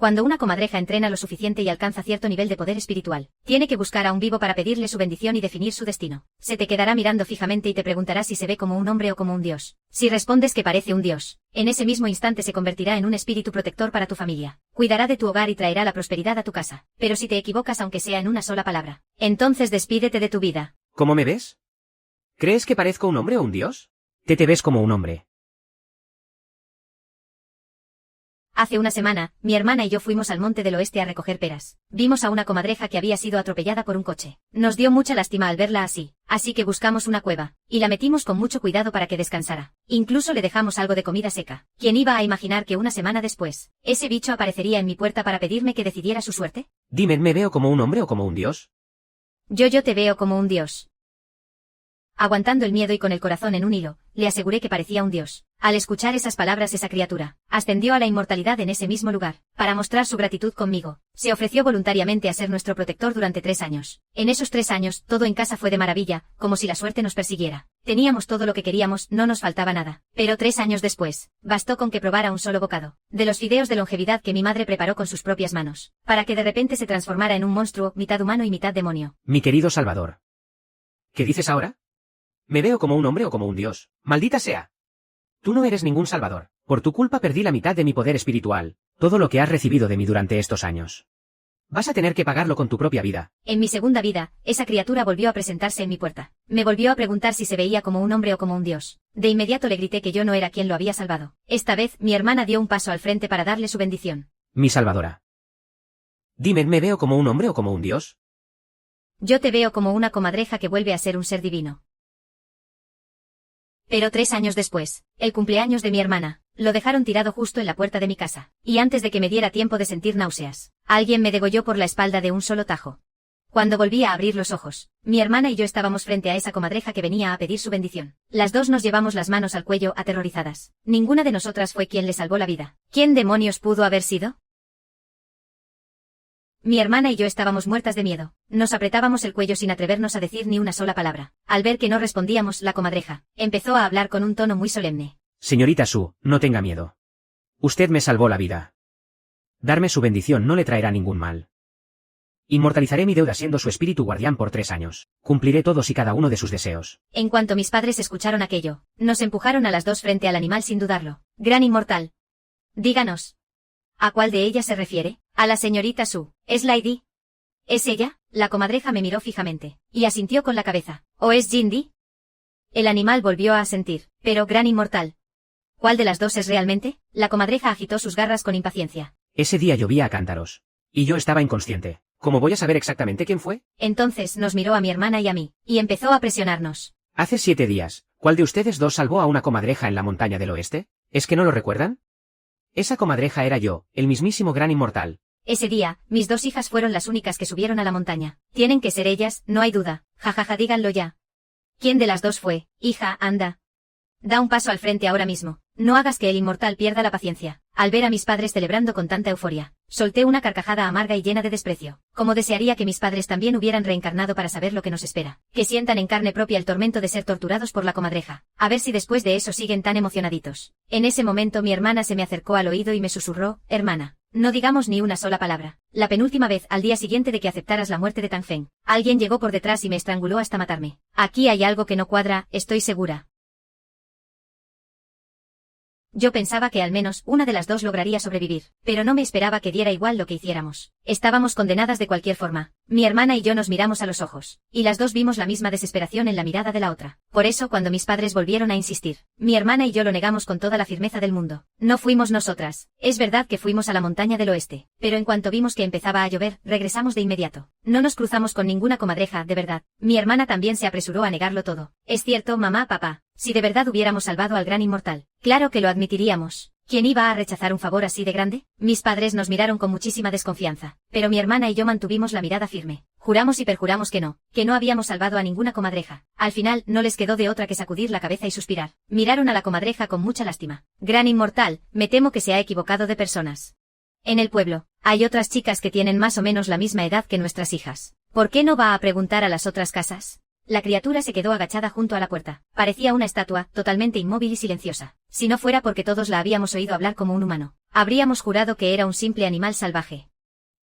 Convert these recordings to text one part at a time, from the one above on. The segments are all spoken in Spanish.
Cuando una comadreja entrena lo suficiente y alcanza cierto nivel de poder espiritual, tiene que buscar a un vivo para pedirle su bendición y definir su destino. Se te quedará mirando fijamente y te preguntará si se ve como un hombre o como un dios. Si respondes que parece un dios, en ese mismo instante se convertirá en un espíritu protector para tu familia. Cuidará de tu hogar y traerá la prosperidad a tu casa. Pero si te equivocas aunque sea en una sola palabra, entonces despídete de tu vida. ¿Cómo me ves? ¿Crees que parezco un hombre o un dios? Te ves como un hombre. Hace una semana, mi hermana y yo fuimos al Monte del Oeste a recoger peras. Vimos a una comadreja que había sido atropellada por un coche. Nos dio mucha lástima al verla así que buscamos una cueva, y la metimos con mucho cuidado para que descansara. Incluso le dejamos algo de comida seca. ¿Quién iba a imaginar que una semana después, ese bicho aparecería en mi puerta para pedirme que decidiera su suerte? Dime, ¿me veo como un hombre o como un dios? Yo te veo como un dios. Aguantando el miedo y con el corazón en un hilo, le aseguré que parecía un dios. Al escuchar esas palabras, esa criatura ascendió a la inmortalidad en ese mismo lugar. Para mostrar su gratitud conmigo, se ofreció voluntariamente a ser nuestro protector durante 3 años. En esos 3 años, todo en casa fue de maravilla, como si la suerte nos persiguiera. Teníamos todo lo que queríamos, no nos faltaba nada. Pero 3 años después, bastó con que probara un solo bocado de los fideos de longevidad que mi madre preparó con sus propias manos, para que de repente se transformara en un monstruo, mitad humano y mitad demonio. Mi querido Salvador. ¿Qué dices ahora? ¿Me veo como un hombre o como un dios? ¡Maldita sea! Tú no eres ningún salvador. Por tu culpa perdí la mitad de mi poder espiritual, todo lo que has recibido de mí durante estos años. Vas a tener que pagarlo con tu propia vida. En mi segunda vida, esa criatura volvió a presentarse en mi puerta. Me volvió a preguntar si se veía como un hombre o como un dios. De inmediato le grité que yo no era quien lo había salvado. Esta vez, mi hermana dio un paso al frente para darle su bendición. Mi salvadora. Dime, ¿me veo como un hombre o como un dios? Yo te veo como una comadreja que vuelve a ser un ser divino. Pero 3 años después, el cumpleaños de mi hermana, lo dejaron tirado justo en la puerta de mi casa, y antes de que me diera tiempo de sentir náuseas, alguien me degolló por la espalda de un solo tajo. Cuando volví a abrir los ojos, mi hermana y yo estábamos frente a esa comadreja que venía a pedir su bendición. Las dos nos llevamos las manos al cuello, aterrorizadas. Ninguna de nosotras fue quien le salvó la vida. ¿Quién demonios pudo haber sido? Mi hermana y yo estábamos muertas de miedo. Nos apretábamos el cuello sin atrevernos a decir ni una sola palabra. Al ver que no respondíamos, la comadreja empezó a hablar con un tono muy solemne. Señorita Su, no tenga miedo. Usted me salvó la vida. Darme su bendición no le traerá ningún mal. Inmortalizaré mi deuda siendo su espíritu guardián por 3 años. Cumpliré todos y cada uno de sus deseos. En cuanto mis padres escucharon aquello, nos empujaron a las dos frente al animal sin dudarlo. Gran inmortal. Díganos. ¿A cuál de ellas se refiere? A la señorita Su. ¿Es Lady? ¿Es ella? La comadreja me miró fijamente, y asintió con la cabeza. ¿O es Jindy? El animal volvió a asentir. Pero, gran inmortal. ¿Cuál de las dos es realmente? La comadreja agitó sus garras con impaciencia. Ese día llovía a cántaros. Y yo estaba inconsciente. ¿Cómo voy a saber exactamente quién fue? Entonces nos miró a mi hermana y a mí, y empezó a presionarnos. Hace 7 días, ¿cuál de ustedes dos salvó a una comadreja en la montaña del oeste? ¿Es que no lo recuerdan? Esa comadreja era yo, el mismísimo gran inmortal. Ese día, mis 2 hijas fueron las únicas que subieron a la montaña. Tienen que ser ellas, no hay duda. Jajaja, díganlo ya. ¿Quién de las dos fue? Hija, anda. Da un paso al frente ahora mismo. No hagas que el inmortal pierda la paciencia. Al ver a mis padres celebrando con tanta euforia, solté una carcajada amarga y llena de desprecio. Como desearía que mis padres también hubieran reencarnado para saber lo que nos espera. Que sientan en carne propia el tormento de ser torturados por la comadreja. A ver si después de eso siguen tan emocionaditos. En ese momento mi hermana se me acercó al oído y me susurró, hermana, no digamos ni una sola palabra. La penúltima vez, al día siguiente de que aceptaras la muerte de Tang Feng, alguien llegó por detrás y me estranguló hasta matarme. Aquí hay algo que no cuadra, estoy segura. Yo pensaba que al menos una de las dos lograría sobrevivir, pero no me esperaba que diera igual lo que hiciéramos. Estábamos condenadas de cualquier forma. Mi hermana y yo nos miramos a los ojos, y las dos vimos la misma desesperación en la mirada de la otra. Por eso cuando mis padres volvieron a insistir, mi hermana y yo lo negamos con toda la firmeza del mundo. No fuimos nosotras. Es verdad que fuimos a la montaña del oeste, pero en cuanto vimos que empezaba a llover, regresamos de inmediato. No nos cruzamos con ninguna comadreja, de verdad. Mi hermana también se apresuró a negarlo todo. Es cierto, mamá, papá. Si de verdad hubiéramos salvado al gran inmortal, claro que lo admitiríamos. ¿Quién iba a rechazar un favor así de grande? Mis padres nos miraron con muchísima desconfianza, pero mi hermana y yo mantuvimos la mirada firme. Juramos y perjuramos que no habíamos salvado a ninguna comadreja. Al final, no les quedó de otra que sacudir la cabeza y suspirar. Miraron a la comadreja con mucha lástima. Gran inmortal, me temo que se ha equivocado de personas. En el pueblo, hay otras chicas que tienen más o menos la misma edad que nuestras hijas. ¿Por qué no va a preguntar a las otras casas? La criatura se quedó agachada junto a la puerta. Parecía una estatua, totalmente inmóvil y silenciosa. Si no fuera porque todos la habíamos oído hablar como un humano. Habríamos jurado que era un simple animal salvaje.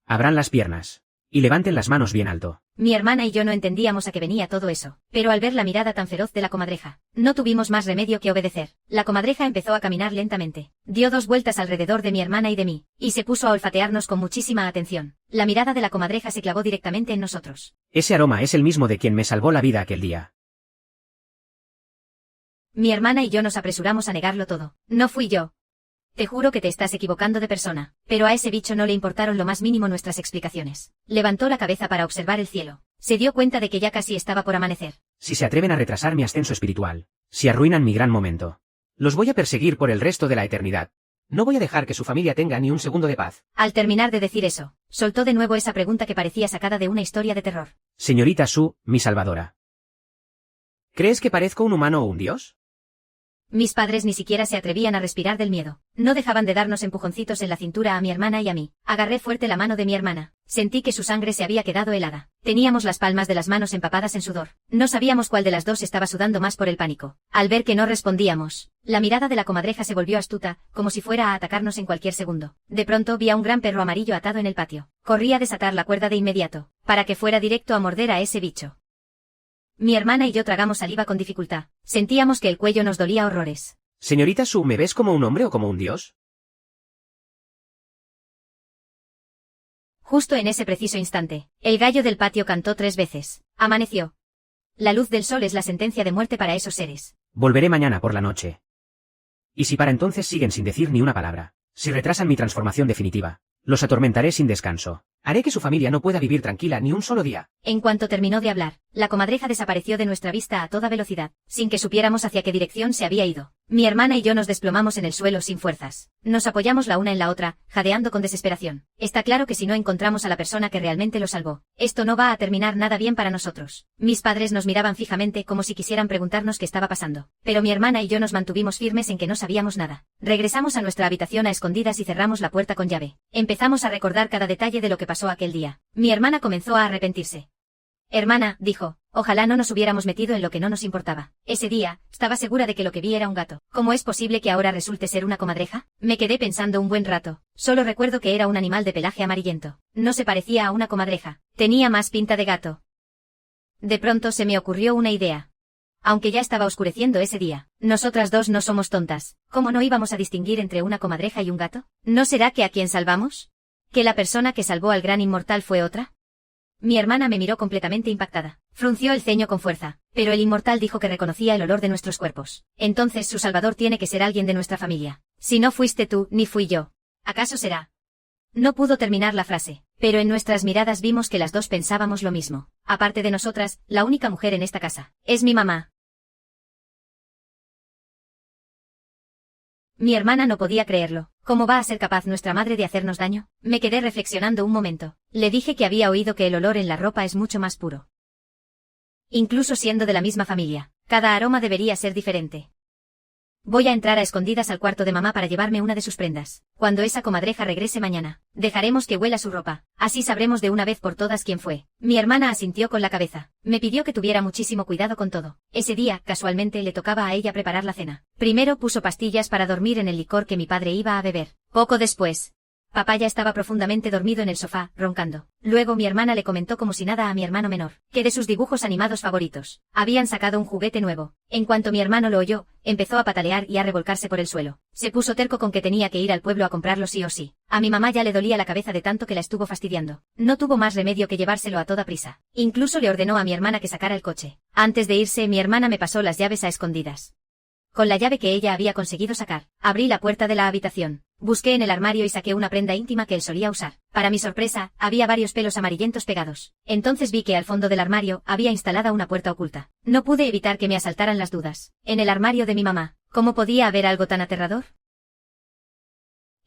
Abran las piernas. Y levanten las manos bien alto. Mi hermana y yo no entendíamos a qué venía todo eso, pero al ver la mirada tan feroz de la comadreja, no tuvimos más remedio que obedecer. La comadreja empezó a caminar lentamente, dio 2 vueltas alrededor de mi hermana y de mí, y se puso a olfatearnos con muchísima atención. La mirada de la comadreja se clavó directamente en nosotros. Ese aroma es el mismo de quien me salvó la vida aquel día. Mi hermana y yo nos apresuramos a negarlo todo. No fui yo. Te juro que te estás equivocando de persona, pero a ese bicho no le importaron lo más mínimo nuestras explicaciones. Levantó la cabeza para observar el cielo. Se dio cuenta de que ya casi estaba por amanecer. Si se atreven a retrasar mi ascenso espiritual, si arruinan mi gran momento, los voy a perseguir por el resto de la eternidad. No voy a dejar que su familia tenga ni un segundo de paz. Al terminar de decir eso, soltó de nuevo esa pregunta que parecía sacada de una historia de terror. Señorita Su, mi salvadora. ¿Crees que parezco un humano o un dios? Mis padres ni siquiera se atrevían a respirar del miedo. No dejaban de darnos empujoncitos en la cintura a mi hermana y a mí. Agarré fuerte la mano de mi hermana. Sentí que su sangre se había quedado helada. Teníamos las palmas de las manos empapadas en sudor. No sabíamos cuál de las dos estaba sudando más por el pánico. Al ver que no respondíamos, la mirada de la comadreja se volvió astuta, como si fuera a atacarnos en cualquier segundo. De pronto vi a un gran perro amarillo atado en el patio. Corrí a desatar la cuerda de inmediato, para que fuera directo a morder a ese bicho. Mi hermana y yo tragamos saliva con dificultad. Sentíamos que el cuello nos dolía horrores. Señorita Su, ¿me ves como un hombre o como un dios? Justo en ese preciso instante, el gallo del patio cantó 3 veces. Amaneció. La luz del sol es la sentencia de muerte para esos seres. Volveré mañana por la noche. Y si para entonces siguen sin decir ni una palabra, si retrasan mi transformación definitiva, los atormentaré sin descanso. Haré que su familia no pueda vivir tranquila ni un solo día. En cuanto terminó de hablar, la comadreja desapareció de nuestra vista a toda velocidad, sin que supiéramos hacia qué dirección se había ido. Mi hermana y yo nos desplomamos en el suelo sin fuerzas. Nos apoyamos la una en la otra, jadeando con desesperación. Está claro que si no encontramos a la persona que realmente lo salvó, esto no va a terminar nada bien para nosotros. Mis padres nos miraban fijamente como si quisieran preguntarnos qué estaba pasando, pero mi hermana y yo nos mantuvimos firmes en que no sabíamos nada. Regresamos a nuestra habitación a escondidas y cerramos la puerta con llave. Empezamos a recordar cada detalle de lo que pasó aquel día. Mi hermana comenzó a arrepentirse. Hermana, dijo, ojalá no nos hubiéramos metido en lo que no nos importaba. Ese día, estaba segura de que lo que vi era un gato. ¿Cómo es posible que ahora resulte ser una comadreja? Me quedé pensando un buen rato. Solo recuerdo que era un animal de pelaje amarillento. No se parecía a una comadreja. Tenía más pinta de gato. De pronto se me ocurrió una idea. Aunque ya estaba oscureciendo ese día, nosotras dos no somos tontas. ¿Cómo no íbamos a distinguir entre una comadreja y un gato? ¿No será que a quien salvamos? ¿Que la persona que salvó al gran inmortal fue otra? Mi hermana me miró completamente impactada. Frunció el ceño con fuerza, pero el inmortal dijo que reconocía el olor de nuestros cuerpos. Entonces su salvador tiene que ser alguien de nuestra familia. Si no fuiste tú, ni fui yo. ¿Acaso será? No pudo terminar la frase, pero en nuestras miradas vimos que las dos pensábamos lo mismo. Aparte de nosotras, la única mujer en esta casa es mi mamá. Mi hermana no podía creerlo. ¿Cómo va a ser capaz nuestra madre de hacernos daño? Me quedé reflexionando un momento. Le dije que había oído que el olor en la ropa es mucho más puro. Incluso siendo de la misma familia, cada aroma debería ser diferente. Voy a entrar a escondidas al cuarto de mamá para llevarme una de sus prendas. Cuando esa comadreja regrese mañana, dejaremos que huela su ropa. Así sabremos de una vez por todas quién fue. Mi hermana asintió con la cabeza. Me pidió que tuviera muchísimo cuidado con todo. Ese día, casualmente, le tocaba a ella preparar la cena. Primero puso pastillas para dormir en el licor que mi padre iba a beber. Poco después, papá ya estaba profundamente dormido en el sofá, roncando. Luego mi hermana le comentó como si nada a mi hermano menor, que de sus dibujos animados favoritos, habían sacado un juguete nuevo. En cuanto mi hermano lo oyó, empezó a patalear y a revolcarse por el suelo. Se puso terco con que tenía que ir al pueblo a comprarlo sí o sí. A mi mamá ya le dolía la cabeza de tanto que la estuvo fastidiando. No tuvo más remedio que llevárselo a toda prisa. Incluso le ordenó a mi hermana que sacara el coche. Antes de irse, mi hermana me pasó las llaves a escondidas. Con la llave que ella había conseguido sacar, abrí la puerta de la habitación. Busqué en el armario y saqué una prenda íntima que él solía usar. Para mi sorpresa, había varios pelos amarillentos pegados. Entonces vi que al fondo del armario había instalada una puerta oculta. No pude evitar que me asaltaran las dudas. En el armario de mi mamá, ¿cómo podía haber algo tan aterrador?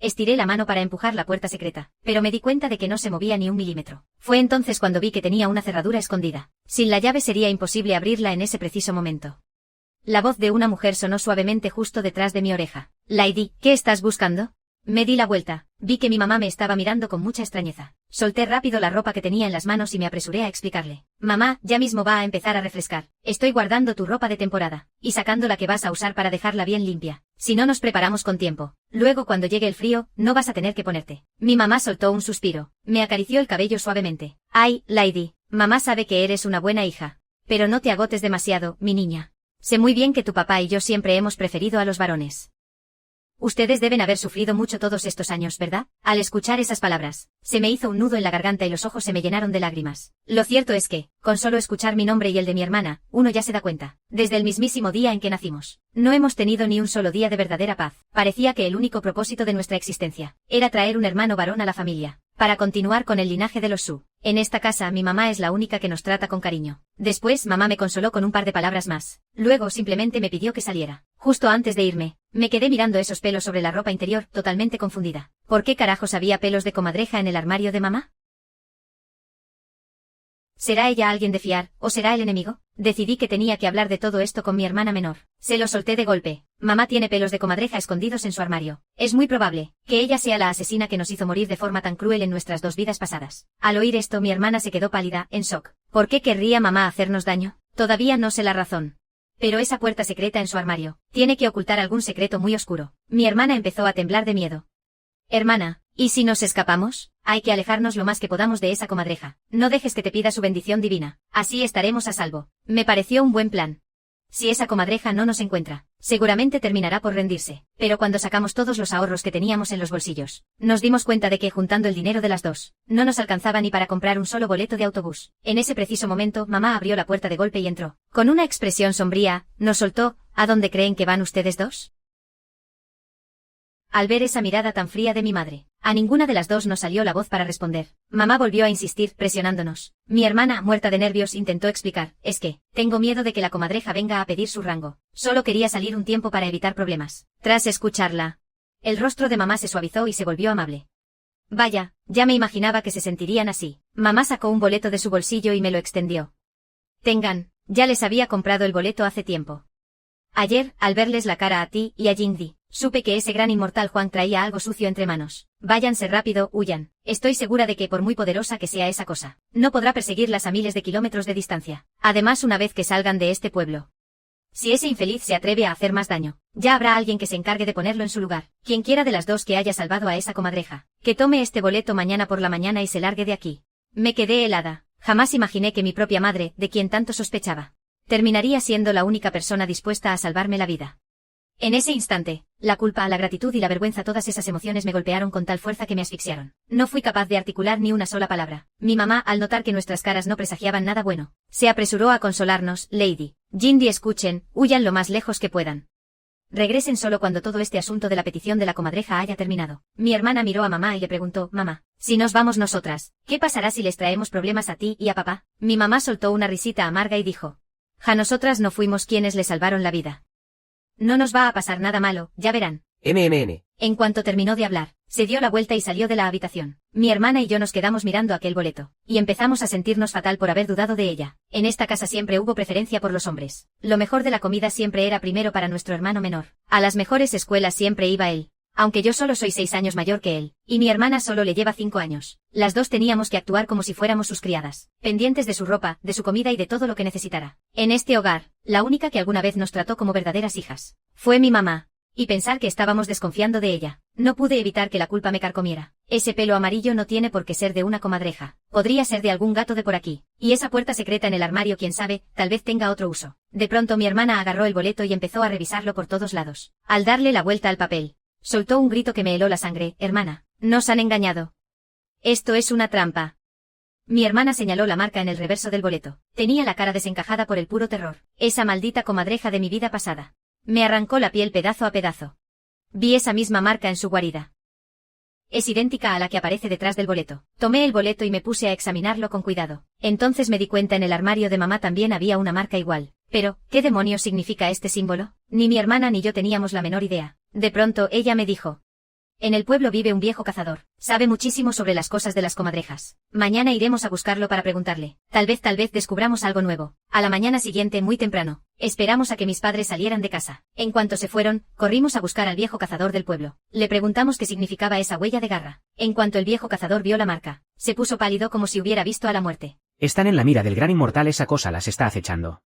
Estiré la mano para empujar la puerta secreta, pero me di cuenta de que no se movía ni un milímetro. Fue entonces cuando vi que tenía una cerradura escondida. Sin la llave sería imposible abrirla en ese preciso momento. La voz de una mujer sonó suavemente justo detrás de mi oreja. Lady, ¿qué estás buscando? Me di la vuelta. Vi que mi mamá me estaba mirando con mucha extrañeza. Solté rápido la ropa que tenía en las manos y me apresuré a explicarle. Mamá, ya mismo va a empezar a refrescar. Estoy guardando tu ropa de temporada y sacando la que vas a usar para dejarla bien limpia. Si no nos preparamos con tiempo, luego cuando llegue el frío, no vas a tener que ponerte. Mi mamá soltó un suspiro. Me acarició el cabello suavemente. Ay, Lady, mamá sabe que eres una buena hija. Pero no te agotes demasiado, mi niña. Sé muy bien que tu papá y yo siempre hemos preferido a los varones. Ustedes deben haber sufrido mucho todos estos años, ¿verdad? Al escuchar esas palabras, se me hizo un nudo en la garganta y los ojos se me llenaron de lágrimas. Lo cierto es que, con solo escuchar mi nombre y el de mi hermana, uno ya se da cuenta. Desde el mismísimo día en que nacimos, no hemos tenido ni un solo día de verdadera paz. Parecía que el único propósito de nuestra existencia era traer un hermano varón a la familia, para continuar con el linaje de los Su. En esta casa mi mamá es la única que nos trata con cariño. Después mamá me consoló con un par de palabras más. Luego simplemente me pidió que saliera. Justo antes de irme, me quedé mirando esos pelos sobre la ropa interior, totalmente confundida. ¿Por qué carajos había pelos de comadreja en el armario de mamá? ¿Será ella alguien de fiar, o será el enemigo? Decidí que tenía que hablar de todo esto con mi hermana menor. Se lo solté de golpe. Mamá tiene pelos de comadreja escondidos en su armario. Es muy probable que ella sea la asesina que nos hizo morir de forma tan cruel en nuestras 2 vidas pasadas. Al oír esto mi hermana se quedó pálida, en shock. ¿Por qué querría mamá hacernos daño? Todavía no sé la razón. Pero esa puerta secreta en su armario tiene que ocultar algún secreto muy oscuro. Mi hermana empezó a temblar de miedo. Hermana, ¿y si nos escapamos? Hay que alejarnos lo más que podamos de esa comadreja. No dejes que te pida su bendición divina. Así estaremos a salvo. Me pareció un buen plan. Si esa comadreja no nos encuentra, seguramente terminará por rendirse. Pero cuando sacamos todos los ahorros que teníamos en los bolsillos, nos dimos cuenta de que, juntando el dinero de las dos, no nos alcanzaba ni para comprar un solo boleto de autobús. En ese preciso momento, mamá abrió la puerta de golpe y entró. Con una expresión sombría, nos soltó: ¿A dónde creen que van ustedes dos? Al ver esa mirada tan fría de mi madre, a ninguna de las dos nos salió la voz para responder. Mamá volvió a insistir, presionándonos. Mi hermana, muerta de nervios, intentó explicar: es que, tengo miedo de que la comadreja venga a pedir su rango. Solo quería salir un tiempo para evitar problemas. Tras escucharla, el rostro de mamá se suavizó y se volvió amable. Vaya, ya me imaginaba que se sentirían así. Mamá sacó un boleto de su bolsillo y me lo extendió. Tengan, ya les había comprado el boleto hace tiempo. Ayer, al verles la cara a ti y a Jingdi, supe que ese gran inmortal Juan traía algo sucio entre manos. Váyanse rápido, huyan. Estoy segura de que, por muy poderosa que sea esa cosa, no podrá perseguirlas a miles de kilómetros de distancia. Además, una vez que salgan de este pueblo, si ese infeliz se atreve a hacer más daño, ya habrá alguien que se encargue de ponerlo en su lugar. Quien quiera de las dos que haya salvado a esa comadreja, que tome este boleto mañana por la mañana y se largue de aquí. Me quedé helada. Jamás imaginé que mi propia madre, de quien tanto sospechaba, terminaría siendo la única persona dispuesta a salvarme la vida. En ese instante, la culpa, la gratitud y la vergüenza, todas esas emociones me golpearon con tal fuerza que me asfixiaron. No fui capaz de articular ni una sola palabra. Mi mamá, al notar que nuestras caras no presagiaban nada bueno, se apresuró a consolarnos: Lady, Jingdi, escuchen, huyan lo más lejos que puedan. Regresen solo cuando todo este asunto de la petición de la comadreja haya terminado. Mi hermana miró a mamá y le preguntó: mamá, si nos vamos nosotras, ¿qué pasará si les traemos problemas a ti y a papá? Mi mamá soltó una risita amarga y dijo: ja, nosotras no fuimos quienes le salvaron la vida. No nos va a pasar nada malo, ya verán. En cuanto terminó de hablar, se dio la vuelta y salió de la habitación. Mi hermana y yo nos quedamos mirando aquel boleto, y empezamos a sentirnos fatal por haber dudado de ella. En esta casa siempre hubo preferencia por los hombres. Lo mejor de la comida siempre era primero para nuestro hermano menor. A las mejores escuelas siempre iba él. Aunque yo solo soy 6 años mayor que él, y mi hermana solo le lleva 5 años. Las dos teníamos que actuar como si fuéramos sus criadas, pendientes de su ropa, de su comida y de todo lo que necesitara. En este hogar, la única que alguna vez nos trató como verdaderas hijas fue mi mamá. Y pensar que estábamos desconfiando de ella. No pude evitar que la culpa me carcomiera. Ese pelo amarillo no tiene por qué ser de una comadreja. Podría ser de algún gato de por aquí. Y esa puerta secreta en el armario, quién sabe, tal vez tenga otro uso. De pronto mi hermana agarró el boleto y empezó a revisarlo por todos lados. Al darle la vuelta al papel, soltó un grito que me heló la sangre: hermana, nos han engañado. Esto es una trampa. Mi hermana señaló la marca en el reverso del boleto. Tenía la cara desencajada por el puro terror. Esa maldita comadreja de mi vida pasada. Me arrancó la piel pedazo a pedazo. Vi esa misma marca en su guarida. Es idéntica a la que aparece detrás del boleto. Tomé el boleto y me puse a examinarlo con cuidado. Entonces me di cuenta: en el armario de mamá también había una marca igual. Pero, ¿qué demonios significa este símbolo? Ni mi hermana ni yo teníamos la menor idea. De pronto ella me dijo: en el pueblo vive un viejo cazador. Sabe muchísimo sobre las cosas de las comadrejas. Mañana iremos a buscarlo para preguntarle. Tal vez descubramos algo nuevo. A la mañana siguiente, muy temprano, esperamos a que mis padres salieran de casa. En cuanto se fueron, corrimos a buscar al viejo cazador del pueblo. Le preguntamos qué significaba esa huella de garra. En cuanto el viejo cazador vio la marca, se puso pálido como si hubiera visto a la muerte. Están en la mira del gran inmortal, esa cosa las está acechando.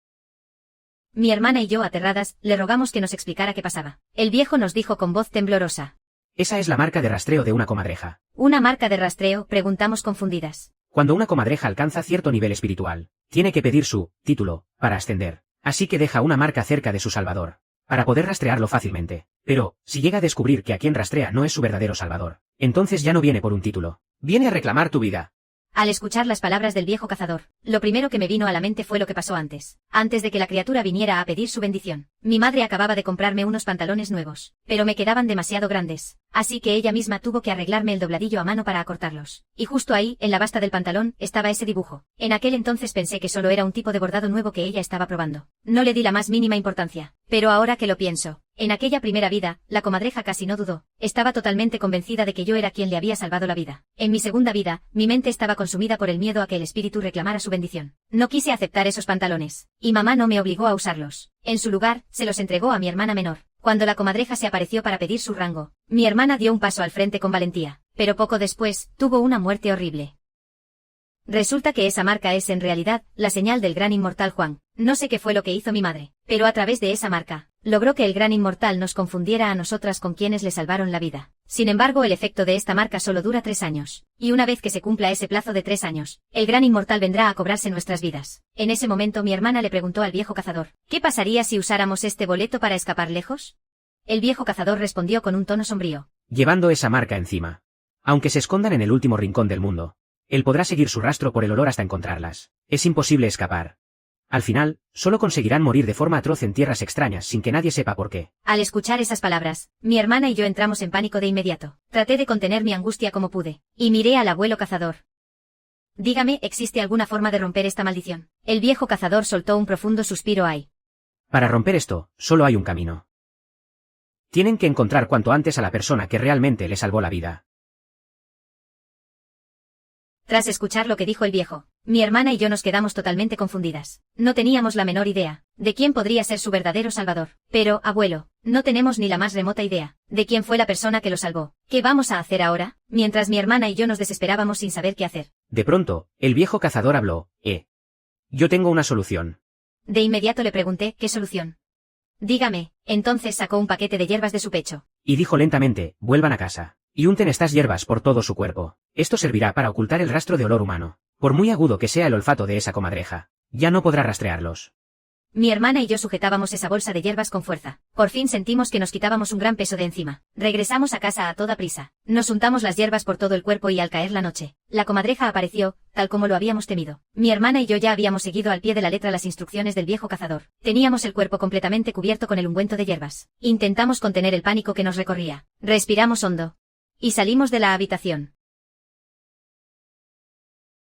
Mi hermana y yo, aterradas, le rogamos que nos explicara qué pasaba. El viejo nos dijo con voz temblorosa. Esa es la marca de rastreo de una comadreja. ¿Una marca de rastreo?, preguntamos confundidas. Cuando una comadreja alcanza cierto nivel espiritual, tiene que pedir su título para ascender. Así que deja una marca cerca de su salvador, para poder rastrearlo fácilmente. Pero, si llega a descubrir que a quien rastrea no es su verdadero salvador, entonces ya no viene por un título. Viene a reclamar tu vida. Al escuchar las palabras del viejo cazador, lo primero que me vino a la mente fue lo que pasó antes de que la criatura viniera a pedir su bendición. Mi madre acababa de comprarme unos pantalones nuevos, pero me quedaban demasiado grandes, así que ella misma tuvo que arreglarme el dobladillo a mano para acortarlos. Y justo ahí, en la basta del pantalón, estaba ese dibujo. En aquel entonces pensé que solo era un tipo de bordado nuevo que ella estaba probando. No le di la más mínima importancia, pero ahora que lo pienso, en aquella primera vida, la comadreja casi no dudó. Estaba totalmente convencida de que yo era quien le había salvado la vida. En mi segunda vida, mi mente estaba consumida por el miedo a que el espíritu reclamara su bendición. No quise aceptar esos pantalones, y mamá no me obligó a usarlos. En su lugar, se los entregó a mi hermana menor. Cuando la comadreja se apareció para pedir su rango, mi hermana dio un paso al frente con valentía, pero poco después, tuvo una muerte horrible. Resulta que esa marca es en realidad la señal del gran inmortal Juan. No sé qué fue lo que hizo mi madre, pero a través de esa marca, logró que el gran inmortal nos confundiera a nosotras con quienes le salvaron la vida. Sin embargo, el efecto de esta marca solo dura 3 años, y una vez que se cumpla ese plazo de 3 años, el gran inmortal vendrá a cobrarse nuestras vidas. En ese momento mi hermana le preguntó al viejo cazador, ¿qué pasaría si usáramos este boleto para escapar lejos? El viejo cazador respondió con un tono sombrío. Llevando esa marca encima. Aunque se escondan en el último rincón del mundo, él podrá seguir su rastro por el olor hasta encontrarlas. Es imposible escapar. Al final, solo conseguirán morir de forma atroz en tierras extrañas sin que nadie sepa por qué. Al escuchar esas palabras, mi hermana y yo entramos en pánico de inmediato. Traté de contener mi angustia como pude, y miré al abuelo cazador. Dígame, ¿existe alguna forma de romper esta maldición? El viejo cazador soltó un profundo suspiro. Para romper esto, solo hay un camino. Tienen que encontrar cuanto antes a la persona que realmente le salvó la vida. Tras escuchar lo que dijo el viejo, mi hermana y yo nos quedamos totalmente confundidas. No teníamos la menor idea de quién podría ser su verdadero salvador. Pero, abuelo, no tenemos ni la más remota idea de quién fue la persona que lo salvó. ¿Qué vamos a hacer ahora? Mientras mi hermana y yo nos desesperábamos sin saber qué hacer. De pronto, el viejo cazador habló. Yo tengo una solución. De inmediato le pregunté, ¿qué solución? Dígame. Entonces sacó un paquete de hierbas de su pecho. Y dijo lentamente, vuelvan a casa. Y unten estas hierbas por todo su cuerpo. Esto servirá para ocultar el rastro de olor humano. Por muy agudo que sea el olfato de esa comadreja, ya no podrá rastrearlos. Mi hermana y yo sujetábamos esa bolsa de hierbas con fuerza. Por fin sentimos que nos quitábamos un gran peso de encima. Regresamos a casa a toda prisa. Nos untamos las hierbas por todo el cuerpo y al caer la noche, la comadreja apareció, tal como lo habíamos temido. Mi hermana y yo ya habíamos seguido al pie de la letra las instrucciones del viejo cazador. Teníamos el cuerpo completamente cubierto con el ungüento de hierbas. Intentamos contener el pánico que nos recorría. Respiramos hondo. Y salimos de la habitación.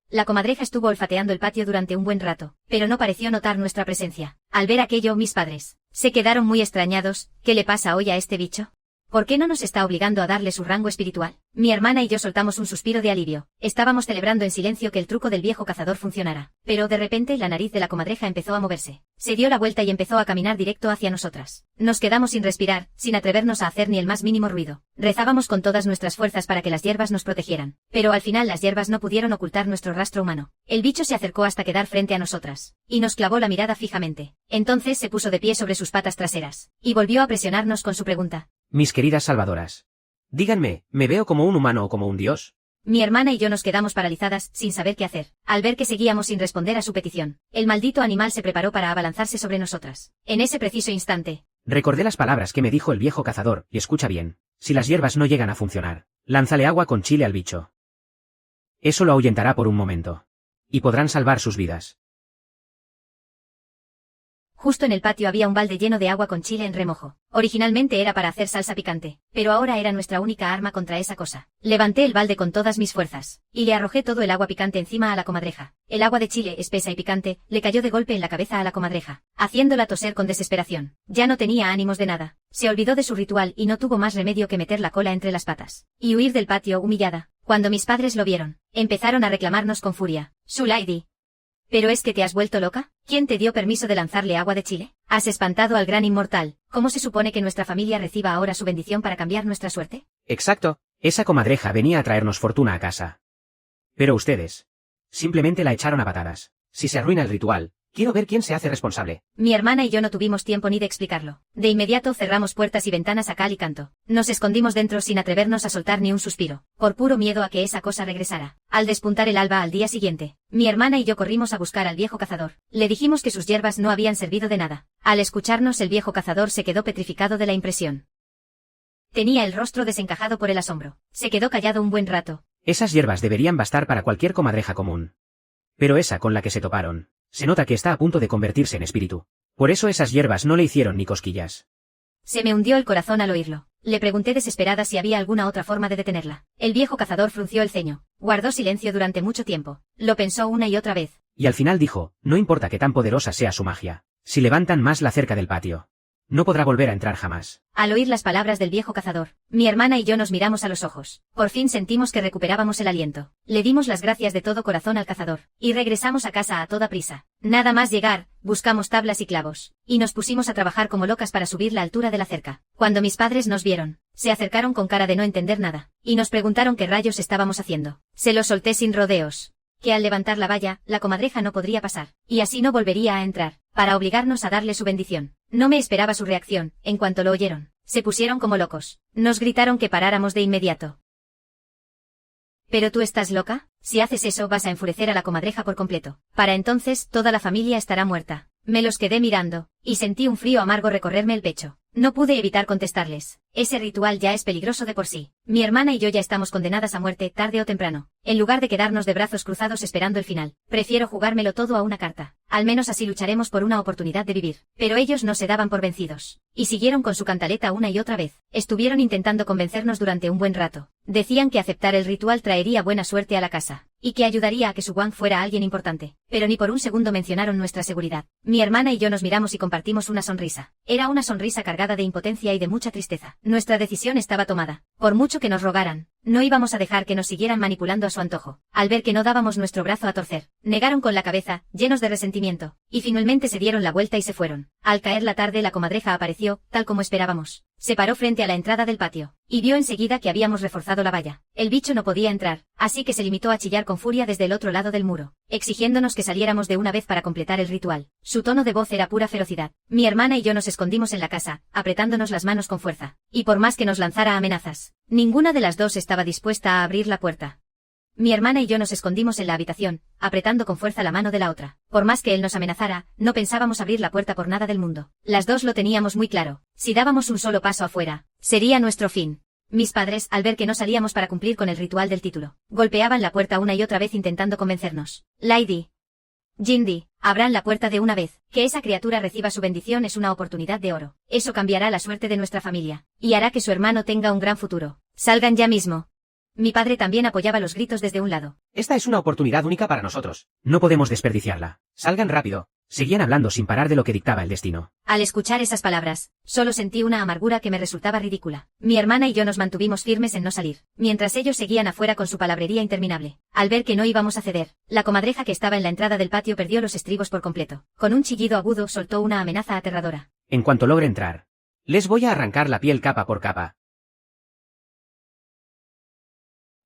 La comadreja estuvo olfateando el patio durante un buen rato, pero no pareció notar nuestra presencia. Al ver aquello, mis padres se quedaron muy extrañados. ¿Qué le pasa hoy a este bicho? ¿Por qué no nos está obligando a darle su rango espiritual? Mi hermana y yo soltamos un suspiro de alivio. Estábamos celebrando en silencio que el truco del viejo cazador funcionara. Pero de repente la nariz de la comadreja empezó a moverse. Se dio la vuelta y empezó a caminar directo hacia nosotras. Nos quedamos sin respirar, sin atrevernos a hacer ni el más mínimo ruido. Rezábamos con todas nuestras fuerzas para que las hierbas nos protegieran. Pero al final las hierbas no pudieron ocultar nuestro rastro humano. El bicho se acercó hasta quedar frente a nosotras. Y nos clavó la mirada fijamente. Entonces se puso de pie sobre sus patas traseras. Y volvió a presionarnos con su pregunta. Mis queridas salvadoras. Díganme, ¿me veo como un humano o como un dios? Mi hermana y yo nos quedamos paralizadas, sin saber qué hacer. Al ver que seguíamos sin responder a su petición, el maldito animal se preparó para abalanzarse sobre nosotras. En ese preciso instante, recordé las palabras que me dijo el viejo cazador, y escucha bien. Si las hierbas no llegan a funcionar, lánzale agua con chile al bicho. Eso lo ahuyentará por un momento. Y podrán salvar sus vidas. Justo en el patio había un balde lleno de agua con chile en remojo. Originalmente era para hacer salsa picante, pero ahora era nuestra única arma contra esa cosa. Levanté el balde con todas mis fuerzas, y le arrojé todo el agua picante encima a la comadreja. El agua de chile, espesa y picante, le cayó de golpe en la cabeza a la comadreja, haciéndola toser con desesperación. Ya no tenía ánimos de nada. Se olvidó de su ritual y no tuvo más remedio que meter la cola entre las patas y huir del patio humillada. Cuando mis padres lo vieron, empezaron a reclamarnos con furia. Zulaidi. ¿Pero es que te has vuelto loca? ¿Quién te dio permiso de lanzarle agua de chile? ¿Has espantado al gran inmortal? ¿Cómo se supone que nuestra familia reciba ahora su bendición para cambiar nuestra suerte? Exacto. Esa comadreja venía a traernos fortuna a casa. Pero ustedes simplemente la echaron a patadas. Si se arruina el ritual, Quiero ver quién se hace responsable. Mi hermana y yo no tuvimos tiempo ni de explicarlo. De inmediato cerramos puertas y ventanas a cal y canto. Nos escondimos dentro sin atrevernos a soltar ni un suspiro, por puro miedo a que esa cosa regresara. Al despuntar el alba al día siguiente, mi hermana y yo corrimos a buscar al viejo cazador. Le dijimos que sus hierbas no habían servido de nada. Al escucharnos, el viejo cazador se quedó petrificado de la impresión. Tenía el rostro desencajado por el asombro. Se quedó callado un buen rato. Esas hierbas deberían bastar para cualquier comadreja común. Pero esa con la que se toparon, se nota que está a punto de convertirse en espíritu. Por eso esas hierbas no le hicieron ni cosquillas. Se me hundió el corazón al oírlo. Le pregunté desesperada si había alguna otra forma de detenerla. El viejo cazador frunció el ceño. Guardó silencio durante mucho tiempo. Lo pensó una y otra vez. Y al final dijo, no importa que tan poderosa sea su magia. Si levantan más la cerca del patio, no podrá volver a entrar jamás. Al oír las palabras del viejo cazador, mi hermana y yo nos miramos a los ojos. Por fin sentimos que recuperábamos el aliento. Le dimos las gracias de todo corazón al cazador, y regresamos a casa a toda prisa. Nada más llegar, buscamos tablas y clavos, y nos pusimos a trabajar como locas para subir la altura de la cerca. Cuando mis padres nos vieron, se acercaron con cara de no entender nada, y nos preguntaron qué rayos estábamos haciendo. Se lo solté sin rodeos, que al levantar la valla, la comadreja no podría pasar, y así no volvería a entrar, para obligarnos a darle su bendición. No me esperaba su reacción. En cuanto lo oyeron, se pusieron como locos. Nos gritaron que paráramos de inmediato. ¿Pero tú estás loca? Si haces eso vas a enfurecer a la comadreja por completo. Para entonces toda la familia estará muerta. Me los quedé mirando, y sentí un frío amargo recorrerme el pecho. No pude evitar contestarles. Ese ritual ya es peligroso de por sí. Mi hermana y yo ya estamos condenadas a muerte tarde o temprano. En lugar de quedarnos de brazos cruzados esperando el final, prefiero jugármelo todo a una carta. Al menos así lucharemos por una oportunidad de vivir. Pero ellos no se daban por vencidos. Y siguieron con su cantaleta una y otra vez. Estuvieron intentando convencernos durante un buen rato. Decían que aceptar el ritual traería buena suerte a la casa, y que ayudaría a que su Wang fuera alguien importante. Pero ni por un segundo mencionaron nuestra seguridad. Mi hermana y yo nos miramos y compartimos una sonrisa. Era una sonrisa cargada de impotencia y de mucha tristeza. Nuestra decisión estaba tomada. Por mucho que nos rogaran, no íbamos a dejar que nos siguieran manipulando a su antojo. Al ver que no dábamos nuestro brazo a torcer, negaron con la cabeza, llenos de resentimiento, y finalmente se dieron la vuelta y se fueron. Al caer la tarde, la comadreja apareció, tal como esperábamos. Se paró frente a la entrada del patio, y vio enseguida que habíamos reforzado la valla. El bicho no podía entrar, así que se limitó a chillar con furia desde el otro lado del muro, exigiéndonos que saliéramos de una vez para completar el ritual. Su tono de voz era pura ferocidad. Mi hermana y yo nos escondimos en la casa, apretándonos las manos con fuerza. Y por más que nos lanzara amenazas, ninguna de las dos estaba dispuesta a abrir la puerta. Mi hermana y yo nos escondimos en la habitación, apretando con fuerza la mano de la otra. Por más que él nos amenazara, no pensábamos abrir la puerta por nada del mundo. Las dos lo teníamos muy claro. Si dábamos un solo paso afuera, sería nuestro fin. Mis padres, al ver que no salíamos para cumplir con el ritual del título, golpeaban la puerta una y otra vez intentando convencernos. Lady Jindy, abran la puerta de una vez. Que esa criatura reciba su bendición es una oportunidad de oro. Eso cambiará la suerte de nuestra familia, y hará que su hermano tenga un gran futuro. Salgan ya mismo. Mi padre también apoyaba los gritos desde un lado. Esta es una oportunidad única para nosotros. No podemos desperdiciarla. Salgan rápido. Seguían hablando sin parar de lo que dictaba el destino. Al escuchar esas palabras, solo sentí una amargura que me resultaba ridícula. Mi hermana y yo nos mantuvimos firmes en no salir, mientras ellos seguían afuera con su palabrería interminable. Al ver que no íbamos a ceder, la comadreja que estaba en la entrada del patio perdió los estribos por completo. Con un chillido agudo soltó una amenaza aterradora. En cuanto logre entrar, les voy a arrancar la piel capa por capa.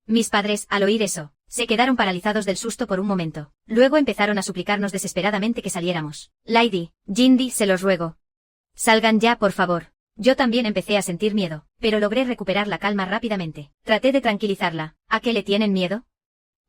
Mis padres, al oír eso, se quedaron paralizados del susto por un momento. Luego empezaron a suplicarnos desesperadamente que saliéramos. Lady Jindy, se los ruego. Salgan ya, por favor. Yo también empecé a sentir miedo, pero logré recuperar la calma rápidamente. Traté de tranquilizarla. ¿A qué le tienen miedo?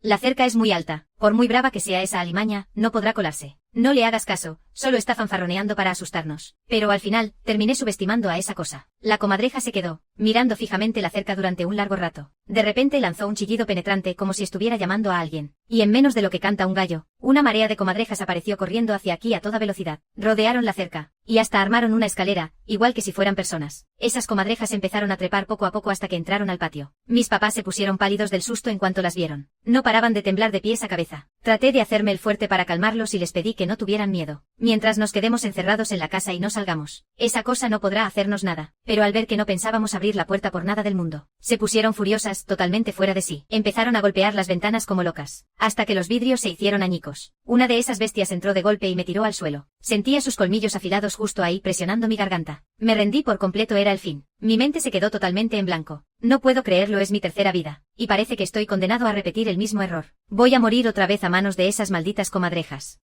La cerca es muy alta. Por muy brava que sea esa alimaña, no podrá colarse. No le hagas caso, solo está fanfarroneando para asustarnos. Pero al final, terminé subestimando a esa cosa. La comadreja se quedó, mirando fijamente la cerca durante un largo rato. De repente lanzó un chillido penetrante como si estuviera llamando a alguien. Y en menos de lo que canta un gallo, una marea de comadrejas apareció corriendo hacia aquí a toda velocidad. Rodearon la cerca, y hasta armaron una escalera, igual que si fueran personas. Esas comadrejas empezaron a trepar poco a poco hasta que entraron al patio. Mis papás se pusieron pálidos del susto en cuanto las vieron. No paraban de temblar de pies a cabeza. Traté de hacerme el fuerte para calmarlos y les pedí que no tuvieran miedo. Mientras nos quedemos encerrados en la casa y no salgamos, esa cosa no podrá hacernos nada. Pero al ver que no pensábamos abrir la puerta por nada del mundo, se pusieron furiosas, totalmente fuera de sí. Empezaron a golpear las ventanas como locas, hasta que los vidrios se hicieron añicos. Una de esas bestias entró de golpe y me tiró al suelo. Sentía sus colmillos afilados justo ahí presionando mi garganta. Me rendí por completo, era el fin. Mi mente se quedó totalmente en blanco. No puedo creerlo, es mi tercera vida, y parece que estoy condenado a repetir el mismo error. Voy a morir otra vez a manos de esas malditas comadrejas.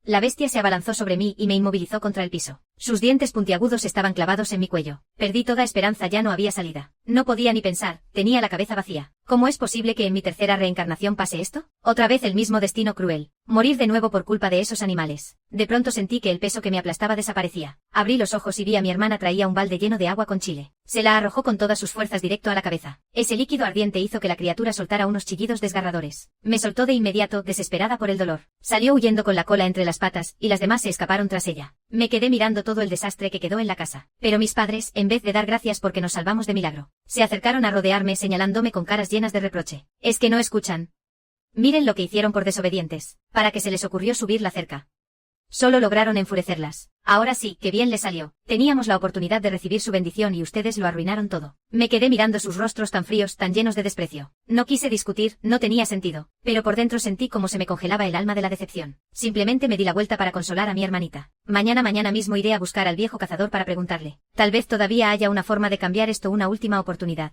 La bestia se abalanzó sobre mí y me inmovilizó contra el piso. Sus dientes puntiagudos estaban clavados en mi cuello. Perdí toda esperanza, ya no había salida. No podía ni pensar, tenía la cabeza vacía. ¿Cómo es posible que en mi tercera reencarnación pase esto? Otra vez el mismo destino cruel. Morir de nuevo por culpa de esos animales. De pronto sentí que el peso que me aplastaba desaparecía. Abrí los ojos y vi a mi hermana traía un balde lleno de agua con chile. Se la arrojó con todas sus fuerzas directo a la cabeza. Ese líquido ardiente hizo que la criatura soltara unos chillidos desgarradores. Me soltó de inmediato, desesperada por el dolor. Salió huyendo con la cola entre las patas, y las demás se escaparon tras ella. Me quedé mirando todo el desastre que quedó en la casa. Pero mis padres, en vez de dar gracias porque nos salvamos de milagro, se acercaron a rodearme señalándome con caras llenas de reproche. Es que no escuchan. Miren lo que hicieron por desobedientes. ¿Para qué se les ocurrió subir la cerca? Solo lograron enfurecerlas. Ahora sí, que bien les salió. Teníamos la oportunidad de recibir su bendición y ustedes lo arruinaron todo. Me quedé mirando sus rostros tan fríos, tan llenos de desprecio. No quise discutir, no tenía sentido. Pero por dentro sentí como se me congelaba el alma de la decepción. Simplemente me di la vuelta para consolar a mi hermanita. Mañana mismo iré a buscar al viejo cazador para preguntarle. Tal vez todavía haya una forma de cambiar esto, una última oportunidad.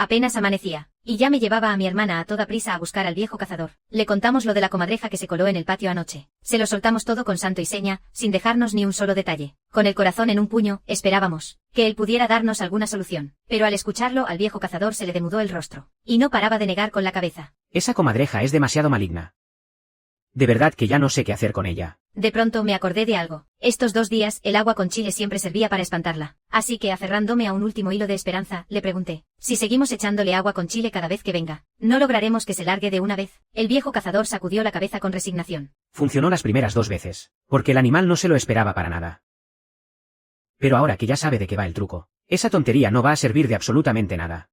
Apenas amanecía, y ya me llevaba a mi hermana a toda prisa a buscar al viejo cazador. Le contamos lo de la comadreja que se coló en el patio anoche. Se lo soltamos todo con santo y seña, sin dejarnos ni un solo detalle. Con el corazón en un puño, esperábamos que él pudiera darnos alguna solución. Pero al escucharlo, al viejo cazador se le demudó el rostro. Y no paraba de negar con la cabeza. Esa comadreja es demasiado maligna. De verdad que ya no sé qué hacer con ella. De pronto me acordé de algo. Estos 2 días, el agua con chile siempre servía para espantarla. Así que, aferrándome a un último hilo de esperanza, le pregunté: si seguimos echándole agua con chile cada vez que venga, ¿no lograremos que se largue de una vez? El viejo cazador sacudió la cabeza con resignación. Funcionó las primeras 2 veces, porque el animal no se lo esperaba para nada. Pero ahora que ya sabe de qué va el truco, esa tontería no va a servir de absolutamente nada.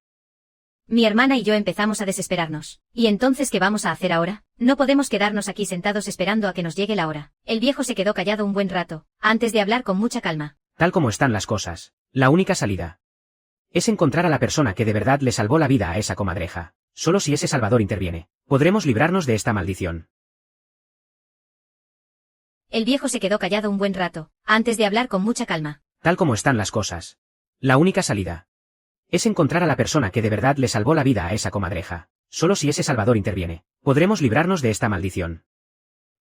Mi hermana y yo empezamos a desesperarnos. ¿Y entonces qué vamos a hacer ahora? No podemos quedarnos aquí sentados esperando a que nos llegue la hora. El viejo se quedó callado un buen rato, antes de hablar con mucha calma. Tal como están las cosas, la única salida es encontrar a la persona que de verdad le salvó la vida a esa comadreja. Solo si ese salvador interviene, podremos librarnos de esta maldición. El viejo se quedó callado un buen rato, antes de hablar con mucha calma. Tal como están las cosas, la única salida es encontrar a la persona que de verdad le salvó la vida a esa comadreja. Solo si ese salvador interviene, podremos librarnos de esta maldición.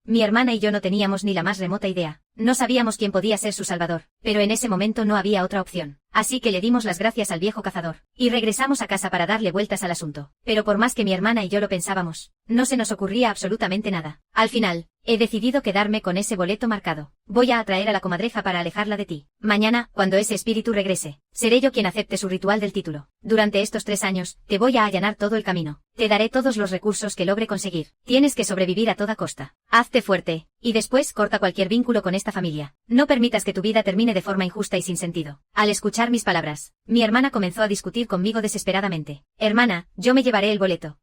Mi hermana y yo no teníamos ni la más remota idea. No sabíamos quién podía ser su salvador, pero en ese momento no había otra opción. Así que le dimos las gracias al viejo cazador, y regresamos a casa para darle vueltas al asunto. Pero por más que mi hermana y yo lo pensábamos, no se nos ocurría absolutamente nada. Al final, he decidido quedarme con ese boleto marcado. Voy a atraer a la comadreja para alejarla de ti. Mañana, cuando ese espíritu regrese, seré yo quien acepte su ritual del título. Durante estos 3 años, te voy a allanar todo el camino. Te daré todos los recursos que logre conseguir. Tienes que sobrevivir a toda costa. Hazte fuerte, y después corta cualquier vínculo con esta familia. No permitas que tu vida termine de forma injusta y sin sentido. Al escuchar mis palabras, mi hermana comenzó a discutir conmigo desesperadamente. Hermana, yo me llevaré el boleto.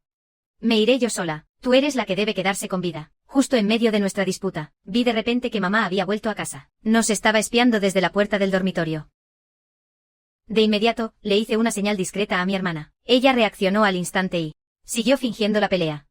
Me iré yo sola. Tú eres la que debe quedarse con vida. Justo en medio de nuestra disputa, vi de repente que mamá había vuelto a casa. Nos estaba espiando desde la puerta del dormitorio. De inmediato, le hice una señal discreta a mi hermana. Ella reaccionó al instante y siguió fingiendo la pelea.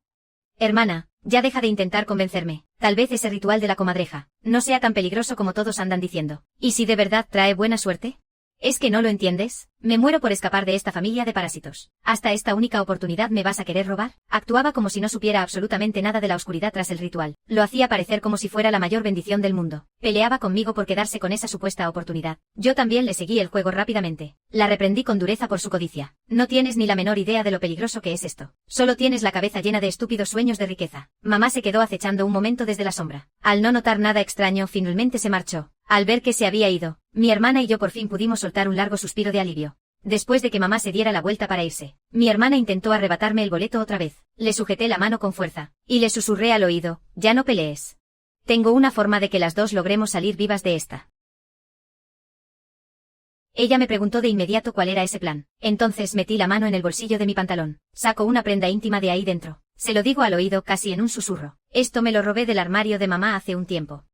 Hermana, ya deja de intentar convencerme. Tal vez ese ritual de la comadreja no sea tan peligroso como todos andan diciendo. ¿Y si de verdad trae buena suerte? ¿Es que no lo entiendes? Me muero por escapar de esta familia de parásitos. ¿Hasta esta única oportunidad me vas a querer robar? Actuaba como si no supiera absolutamente nada de la oscuridad tras el ritual. Lo hacía parecer como si fuera la mayor bendición del mundo. Peleaba conmigo por quedarse con esa supuesta oportunidad. Yo también le seguí el juego rápidamente. La reprendí con dureza por su codicia. No tienes ni la menor idea de lo peligroso que es esto. Solo tienes la cabeza llena de estúpidos sueños de riqueza. Mamá se quedó acechando un momento desde la sombra. Al no notar nada extraño, finalmente se marchó. Al ver que se había ido, mi hermana y yo por fin pudimos soltar un largo suspiro de alivio. Después de que mamá se diera la vuelta para irse, mi hermana intentó arrebatarme el boleto otra vez. Le sujeté la mano con fuerza, y le susurré al oído: ya no pelees. Tengo una forma de que las dos logremos salir vivas de esta. Ella me preguntó de inmediato cuál era ese plan. Entonces metí la mano en el bolsillo de mi pantalón. Saco una prenda íntima de ahí dentro. Se lo digo al oído casi en un susurro. Esto me lo robé del armario de mamá hace un tiempo.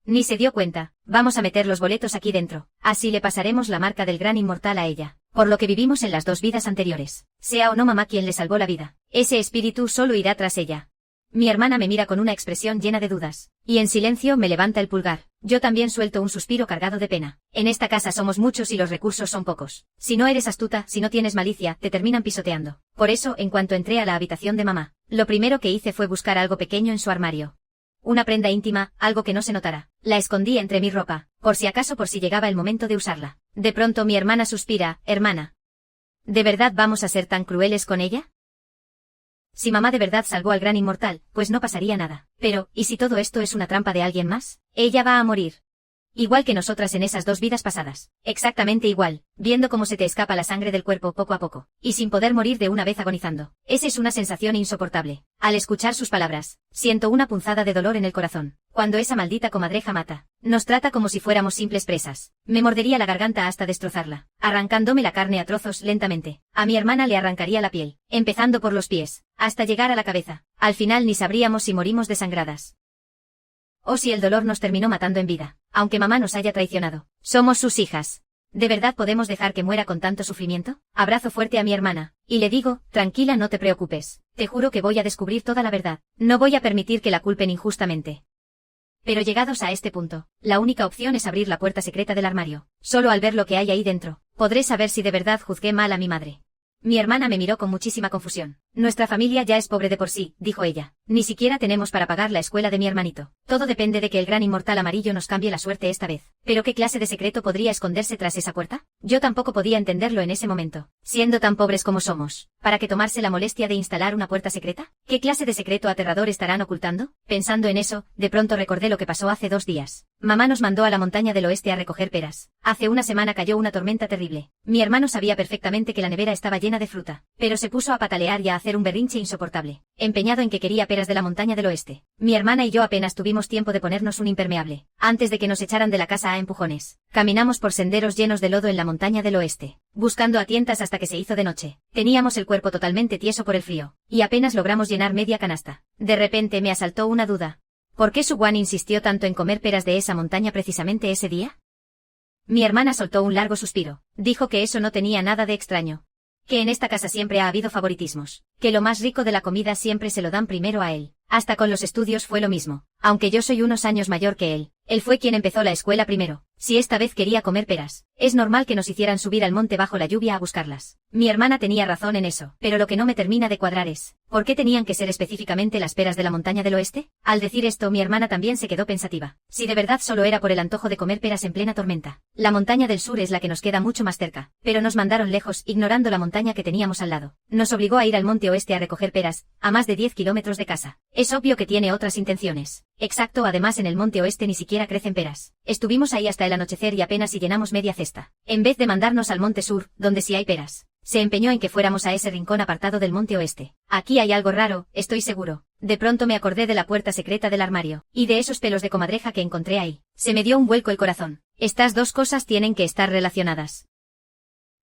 Ni se dio cuenta. Vamos a meter los boletos aquí dentro. Así le pasaremos la marca del gran inmortal a ella. Por lo que vivimos en las 2 vidas anteriores. Sea o no mamá quien le salvó la vida, ese espíritu solo irá tras ella. Mi hermana me mira con una expresión llena de dudas. Y en silencio me levanta el pulgar. Yo también suelto un suspiro cargado de pena. En esta casa somos muchos y los recursos son pocos. Si no eres astuta, si no tienes malicia, te terminan pisoteando. Por eso, en cuanto entré a la habitación de mamá, lo primero que hice fue buscar algo pequeño en su armario. una prenda íntima, algo que no se notara. La escondí entre mi ropa, por si llegaba el momento de usarla. De pronto mi hermana suspira, hermana. ¿De verdad vamos a ser tan crueles con ella? Si mamá de verdad salvó al gran inmortal, pues no pasaría nada. Pero, ¿y si todo esto es una trampa de alguien más? Ella va a morir. Igual que nosotras en esas 2 vidas pasadas. Exactamente igual, viendo cómo se te escapa la sangre del cuerpo poco a poco, y sin poder morir de una vez agonizando. Esa es una sensación insoportable. Al escuchar sus palabras, siento una punzada de dolor en el corazón. Cuando esa maldita comadreja mata, nos trata como si fuéramos simples presas. Me mordería la garganta hasta destrozarla, arrancándome la carne a trozos lentamente. A mi hermana le arrancaría la piel, empezando por los pies, hasta llegar a la cabeza. Al final ni sabríamos si morimos desangradas o si el dolor nos terminó matando en vida, aunque mamá nos haya traicionado. Somos sus hijas. ¿De verdad podemos dejar que muera con tanto sufrimiento? Abrazo fuerte a mi hermana, y le digo, tranquila, no te preocupes. Te juro que voy a descubrir toda la verdad. No voy a permitir que la culpen injustamente. Pero llegados a este punto, la única opción es abrir la puerta secreta del armario. Solo al ver lo que hay ahí dentro, podré saber si de verdad juzgué mal a mi madre. Mi hermana me miró con muchísima confusión. Nuestra familia ya es pobre de por sí, dijo ella. Ni siquiera tenemos para pagar la escuela de mi hermanito. Todo depende de que el gran inmortal amarillo nos cambie la suerte esta vez. ¿Pero qué clase de secreto podría esconderse tras esa puerta? Yo tampoco podía entenderlo en ese momento. Siendo tan pobres como somos, ¿para qué tomarse la molestia de instalar una puerta secreta? ¿Qué clase de secreto aterrador estarán ocultando? Pensando en eso, de pronto recordé lo que pasó hace 2 días. Mamá nos mandó a la montaña del oeste a recoger peras. Hace una semana cayó una tormenta terrible. Mi hermano sabía perfectamente que la nevera estaba llena de fruta, pero se puso a patalear y a hacer un berrinche insoportable, empeñado en que quería peras de la montaña del oeste. Mi hermana y yo apenas tuvimos tiempo de ponernos un impermeable, antes de que nos echaran de la casa a empujones. Caminamos por senderos llenos de lodo en la montaña del oeste, buscando a tientas hasta que se hizo de noche. Teníamos el cuerpo totalmente tieso por el frío, y apenas logramos llenar media canasta. De repente me asaltó una duda. ¿Por qué Suwan insistió tanto en comer peras de esa montaña precisamente ese día? Mi hermana soltó un largo suspiro. Dijo que eso no tenía nada de extraño. Que en esta casa siempre ha habido favoritismos. Que lo más rico de la comida siempre se lo dan primero a él. Hasta con los estudios fue lo mismo. Aunque yo soy unos años mayor que él. Él fue quien empezó la escuela primero. Si esta vez quería comer peras, es normal que nos hicieran subir al monte bajo la lluvia a buscarlas. Mi hermana tenía razón en eso, pero lo que no me termina de cuadrar es, ¿por qué tenían que ser específicamente las peras de la montaña del oeste? Al decir esto, mi hermana también se quedó pensativa. Si de verdad solo era por el antojo de comer peras en plena tormenta. La montaña del sur es la que nos queda mucho más cerca, pero nos mandaron lejos, ignorando la montaña que teníamos al lado. Nos obligó a ir al monte oeste a recoger peras, a más de 10 kilómetros de casa. Es obvio que tiene otras intenciones. Exacto, además en el monte oeste ni siquiera crecen peras. Estuvimos ahí hasta el anochecer y apenas si llenamos media cesta. En vez de mandarnos al monte sur, donde sí hay peras, se empeñó en que fuéramos a ese rincón apartado del monte oeste. Aquí hay algo raro, estoy seguro. De pronto me acordé de la puerta secreta del armario, y de esos pelos de comadreja que encontré ahí. Se me dio un vuelco el corazón. Estas 2 cosas tienen que estar relacionadas.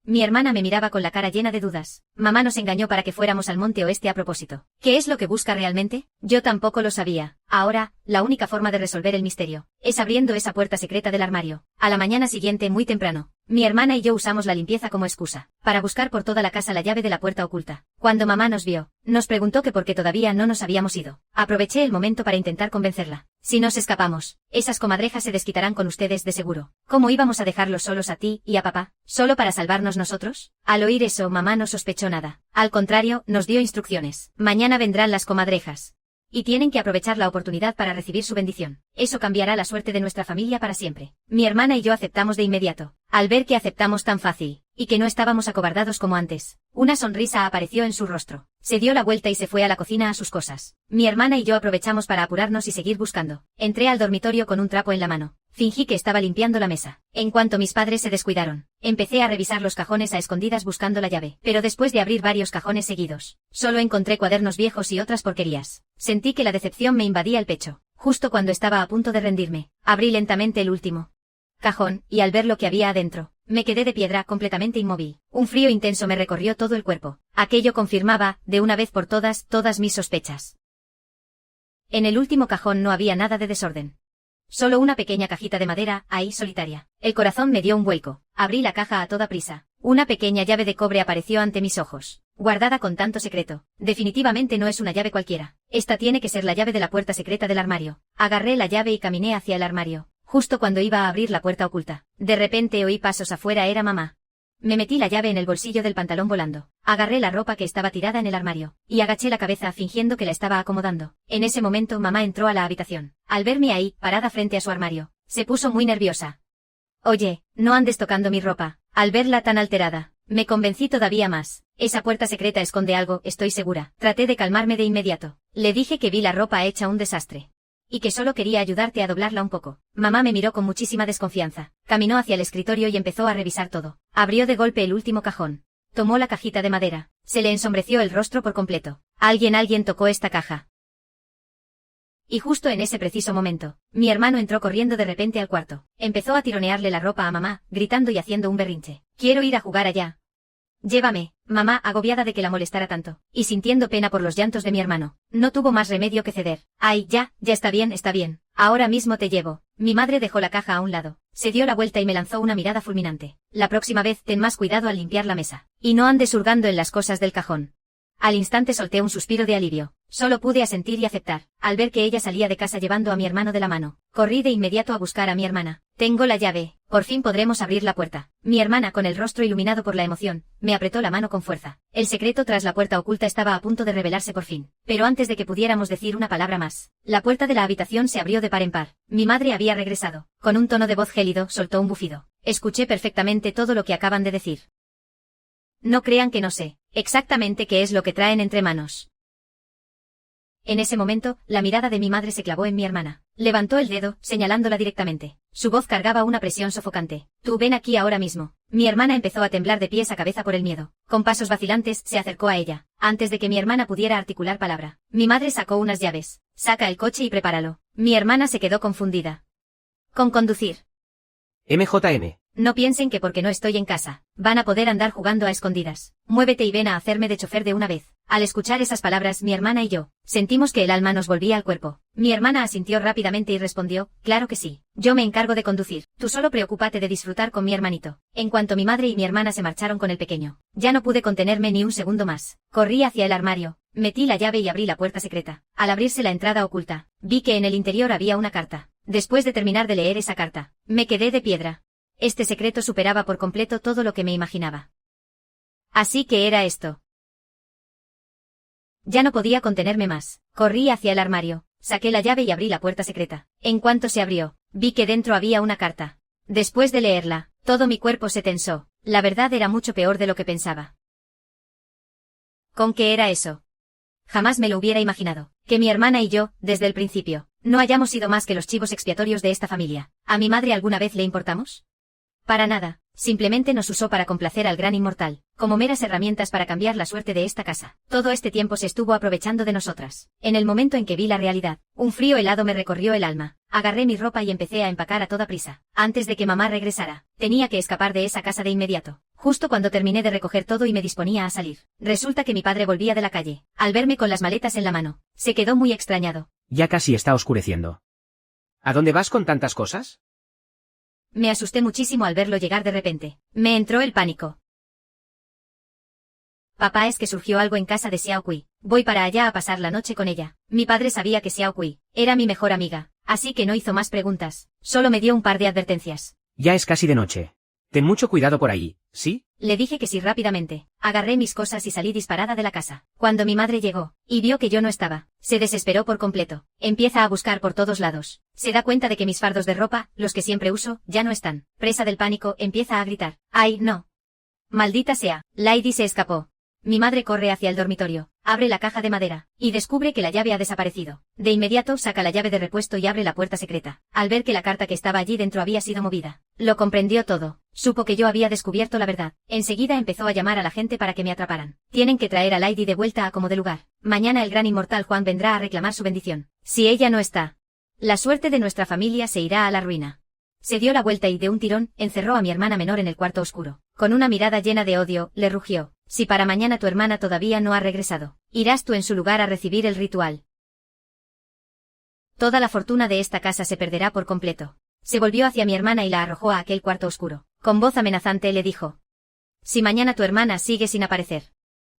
Mi hermana me miraba con la cara llena de dudas. Mamá nos engañó para que fuéramos al monte oeste a propósito. ¿Qué es lo que busca realmente? Yo tampoco lo sabía. Ahora, la única forma de resolver el misterio es abriendo esa puerta secreta del armario. A la mañana siguiente, muy temprano, mi hermana y yo usamos la limpieza como excusa para buscar por toda la casa la llave de la puerta oculta. Cuando mamá nos vio, nos preguntó que por qué todavía no nos habíamos ido. Aproveché el momento para intentar convencerla. Si nos escapamos, esas comadrejas se desquitarán con ustedes de seguro. ¿Cómo íbamos a dejarlos solos a ti y a papá, solo para salvarnos nosotros? Al oír eso, mamá no sospechó nada. Al contrario, nos dio instrucciones. Mañana vendrán las comadrejas. Y tienen que aprovechar la oportunidad para recibir su bendición. Eso cambiará la suerte de nuestra familia para siempre. Mi hermana y yo aceptamos de inmediato. Al ver que aceptamos tan fácil, y que no estábamos acobardados como antes, una sonrisa apareció en su rostro. Se dio la vuelta y se fue a la cocina a sus cosas. Mi hermana y yo aprovechamos para apurarnos y seguir buscando. Entré al dormitorio con un trapo en la mano. Fingí que estaba limpiando la mesa. En cuanto mis padres se descuidaron, empecé a revisar los cajones a escondidas buscando la llave. Pero después de abrir varios cajones seguidos, solo encontré cuadernos viejos y otras porquerías. Sentí que la decepción me invadía el pecho. Justo cuando estaba a punto de rendirme, abrí lentamente el último cajón, y al ver lo que había adentro, me quedé de piedra, completamente inmóvil. Un frío intenso me recorrió todo el cuerpo. Aquello confirmaba, de una vez por todas mis sospechas. En el último cajón no había nada de desorden. Solo una pequeña cajita de madera, ahí solitaria. El corazón me dio un vuelco. Abrí la caja a toda prisa. Una pequeña llave de cobre apareció ante mis ojos, guardada con tanto secreto. Definitivamente no es una llave cualquiera. Esta tiene que ser la llave de la puerta secreta del armario. Agarré la llave y caminé hacia el armario. Justo cuando iba a abrir la puerta oculta, de repente oí pasos afuera. Era mamá. Me metí la llave en el bolsillo del pantalón volando. Agarré la ropa que estaba tirada en el armario, y agaché la cabeza fingiendo que la estaba acomodando. En ese momento mamá entró a la habitación. Al verme ahí, parada frente a su armario, se puso muy nerviosa. Oye, no andes tocando mi ropa. Al verla tan alterada, me convencí todavía más. Esa puerta secreta esconde algo, estoy segura. Traté de calmarme de inmediato. Le dije que vi la ropa hecha un desastre. Y que solo quería ayudarte a doblarla un poco. Mamá me miró con muchísima desconfianza. Caminó hacia el escritorio y empezó a revisar todo. Abrió de golpe el último cajón. Tomó la cajita de madera. Se le ensombreció el rostro por completo. Alguien tocó esta caja. Y justo en ese preciso momento, mi hermano entró corriendo de repente al cuarto. Empezó a tironearle la ropa a mamá, gritando y haciendo un berrinche. Quiero ir a jugar allá. Llévame, mamá, agobiada de que la molestara tanto, y sintiendo pena por los llantos de mi hermano, no tuvo más remedio que ceder. Ay, ya está bien, ahora mismo te llevo. Mi madre dejó la caja a un lado, se dio la vuelta y me lanzó una mirada fulminante. La próxima vez ten más cuidado al limpiar la mesa, y no andes hurgando en las cosas del cajón. Al instante solté un suspiro de alivio. Solo pude asentir y aceptar, al ver que ella salía de casa llevando a mi hermano de la mano. Corrí de inmediato a buscar a mi hermana. Tengo la llave, por fin podremos abrir la puerta. Mi hermana, con el rostro iluminado por la emoción, me apretó la mano con fuerza. El secreto tras la puerta oculta estaba a punto de revelarse por fin. Pero antes de que pudiéramos decir una palabra más, la puerta de la habitación se abrió de par en par. Mi madre había regresado. Con un tono de voz gélido, soltó un bufido. Escuché perfectamente todo lo que acaban de decir. No crean que no sé exactamente qué es lo que traen entre manos. En ese momento, la mirada de mi madre se clavó en mi hermana. Levantó el dedo, señalándola directamente. Su voz cargaba una presión sofocante. Tú ven aquí ahora mismo. Mi hermana empezó a temblar de pies a cabeza por el miedo. Con pasos vacilantes, se acercó a ella. Antes de que mi hermana pudiera articular palabra, mi madre sacó unas llaves. Saca el coche y prepáralo. Mi hermana se quedó confundida. Con conducir. MJM. No piensen que porque no estoy en casa, van a poder andar jugando a escondidas. Muévete y ven a hacerme de chofer de una vez. Al escuchar esas palabras, mi hermana y yo, sentimos que el alma nos volvía al cuerpo. Mi hermana asintió rápidamente y respondió, claro que sí. Yo me encargo de conducir. Tú solo preocúpate de disfrutar con mi hermanito. En cuanto mi madre y mi hermana se marcharon con el pequeño, ya no pude contenerme ni un segundo más. Corrí hacia el armario, metí la llave y abrí la puerta secreta. Al abrirse la entrada oculta, vi que en el interior había una carta. Después de terminar de leer esa carta, me quedé de piedra. Este secreto superaba por completo todo lo que me imaginaba. Así que era esto. Ya no podía contenerme más. Corrí hacia el armario, saqué la llave y abrí la puerta secreta. En cuanto se abrió, vi que dentro había una carta. Después de leerla, todo mi cuerpo se tensó. La verdad era mucho peor de lo que pensaba. ¿Con qué era eso? Jamás me lo hubiera imaginado. Que mi hermana y yo, desde el principio, no hayamos sido más que los chivos expiatorios de esta familia. ¿A mi madre alguna vez le importamos? Para nada, simplemente nos usó para complacer al gran inmortal, como meras herramientas para cambiar la suerte de esta casa. Todo este tiempo se estuvo aprovechando de nosotras. En el momento en que vi la realidad, un frío helado me recorrió el alma. Agarré mi ropa y empecé a empacar a toda prisa. Antes de que mamá regresara, tenía que escapar de esa casa de inmediato. Justo cuando terminé de recoger todo y me disponía a salir, resulta que mi padre volvía de la calle. Al verme con las maletas en la mano, se quedó muy extrañado. Ya casi está oscureciendo. ¿A dónde vas con tantas cosas? Me asusté muchísimo al verlo llegar de repente. Me entró el pánico. Papá, es que surgió algo en casa de Xiao Kui. Voy para allá a pasar la noche con ella. Mi padre sabía que Xiao Kui era mi mejor amiga, así que no hizo más preguntas. Solo me dio un par de advertencias. Ya es casi de noche. Ten mucho cuidado por ahí, ¿sí? Le dije que sí rápidamente. Agarré mis cosas y salí disparada de la casa. Cuando mi madre llegó, y vio que yo no estaba, se desesperó por completo. Empieza a buscar por todos lados. Se da cuenta de que mis fardos de ropa, los que siempre uso, ya no están. Presa del pánico, empieza a gritar. ¡Ay, no! ¡Maldita sea! Lady se escapó. Mi madre corre hacia el dormitorio, abre la caja de madera, y descubre que la llave ha desaparecido. De inmediato saca la llave de repuesto y abre la puerta secreta. Al ver que la carta que estaba allí dentro había sido movida, lo comprendió todo. Supo que yo había descubierto la verdad. Enseguida empezó a llamar a la gente para que me atraparan. Tienen que traer a Lady de vuelta a como de lugar. Mañana el gran inmortal Juan vendrá a reclamar su bendición. Si ella no está, la suerte de nuestra familia se irá a la ruina. Se dio la vuelta y de un tirón, encerró a mi hermana menor en el cuarto oscuro. Con una mirada llena de odio, le rugió. Si para mañana tu hermana todavía no ha regresado, irás tú en su lugar a recibir el ritual. Toda la fortuna de esta casa se perderá por completo. Se volvió hacia mi hermana y la arrojó a aquel cuarto oscuro. Con voz amenazante le dijo. Si mañana tu hermana sigue sin aparecer,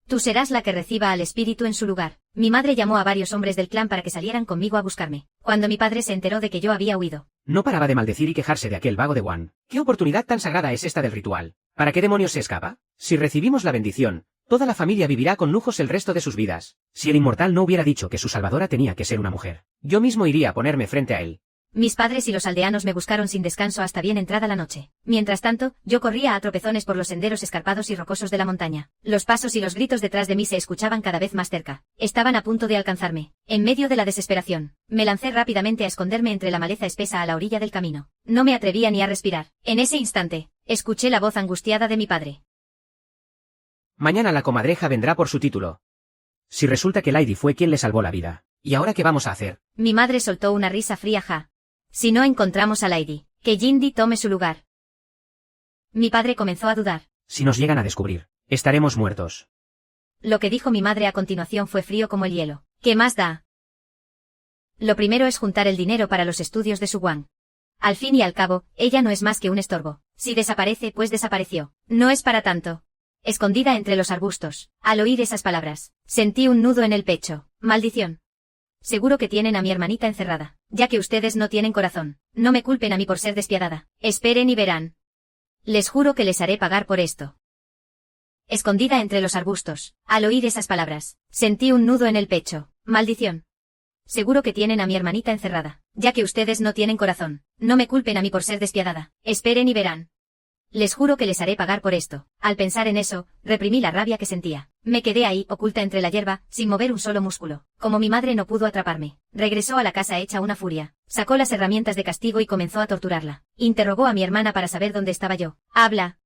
tú serás la que reciba al espíritu en su lugar. Mi madre llamó a varios hombres del clan para que salieran conmigo a buscarme. Cuando mi padre se enteró de que yo había huido, No paraba de maldecir y quejarse de aquel vago de Wan. ¿Qué oportunidad tan sagrada es esta del ritual? ¿Para qué demonios se escapa? Si recibimos la bendición, toda la familia vivirá con lujos el resto de sus vidas. Si el inmortal no hubiera dicho que su salvadora tenía que ser una mujer, yo mismo iría a ponerme frente a él. Mis padres y los aldeanos me buscaron sin descanso hasta bien entrada la noche. Mientras tanto, yo corría a tropezones por los senderos escarpados y rocosos de la montaña. Los pasos y los gritos detrás de mí se escuchaban cada vez más cerca. Estaban a punto de alcanzarme. En medio de la desesperación, me lancé rápidamente a esconderme entre la maleza espesa a la orilla del camino. No me atrevía ni a respirar. En ese instante, escuché la voz angustiada de mi padre. Mañana la comadreja vendrá por su título. Si resulta que Lady fue quien le salvó la vida, ¿y ahora qué vamos a hacer? Mi madre soltó una risa fría. Ja. Si no encontramos a Lady, que Jindy tome su lugar. Mi padre comenzó a dudar. Si nos llegan a descubrir, estaremos muertos. Lo que dijo mi madre a continuación fue frío como el hielo. ¿Qué más da? Lo primero es juntar el dinero para los estudios de su Wang. Al fin y al cabo, ella no es más que un estorbo. Si desaparece, pues desapareció. No es para tanto. Escondida entre los arbustos, al oír esas palabras, sentí un nudo en el pecho. Maldición. Seguro que tienen a mi hermanita encerrada, ya que ustedes no tienen corazón. No me culpen a mí por ser despiadada. Esperen y verán. Les juro que les haré pagar por esto. Escondida entre los arbustos, al oír esas palabras, sentí un nudo en el pecho. Maldición. Seguro que tienen a mi hermanita encerrada, ya que ustedes no tienen corazón. No me culpen a mí por ser despiadada. Esperen y verán. Les juro que les haré pagar por esto. Al pensar en eso, reprimí la rabia que sentía. Me quedé ahí, oculta entre la hierba, sin mover un solo músculo. Como mi madre no pudo atraparme, regresó a la casa hecha una furia. Sacó las herramientas de castigo y comenzó a torturarla. Interrogó a mi hermana para saber dónde estaba yo. Habla.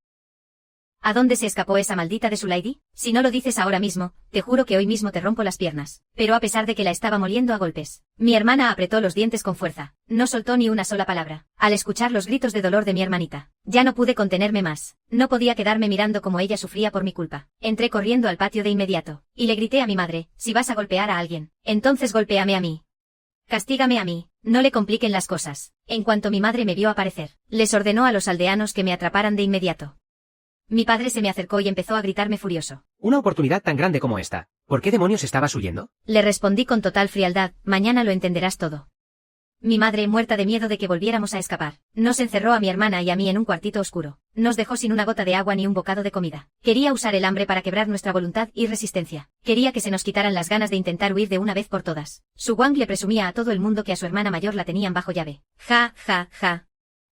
¿A dónde se escapó esa maldita de su Lady? Si no lo dices ahora mismo, te juro que hoy mismo te rompo las piernas. Pero a pesar de que la estaba moliendo a golpes, mi hermana apretó los dientes con fuerza. No soltó ni una sola palabra. Al escuchar los gritos de dolor de mi hermanita, ya no pude contenerme más. No podía quedarme mirando como ella sufría por mi culpa. Entré corriendo al patio de inmediato, y le grité a mi madre, si vas a golpear a alguien, entonces golpéame a mí. Castígame a mí, no le compliquen las cosas. En cuanto mi madre me vio aparecer, les ordenó a los aldeanos que me atraparan de inmediato. Mi padre se me acercó y empezó a gritarme furioso. Una oportunidad tan grande como esta, ¿por qué demonios estabas huyendo? Le respondí con total frialdad, mañana lo entenderás todo. Mi madre, muerta de miedo de que volviéramos a escapar, nos encerró a mi hermana y a mí en un cuartito oscuro. Nos dejó sin una gota de agua ni un bocado de comida. Quería usar el hambre para quebrar nuestra voluntad y resistencia. Quería que se nos quitaran las ganas de intentar huir de una vez por todas. Su Wang le presumía a todo el mundo que a su hermana mayor la tenían bajo llave. Ja, ja, ja.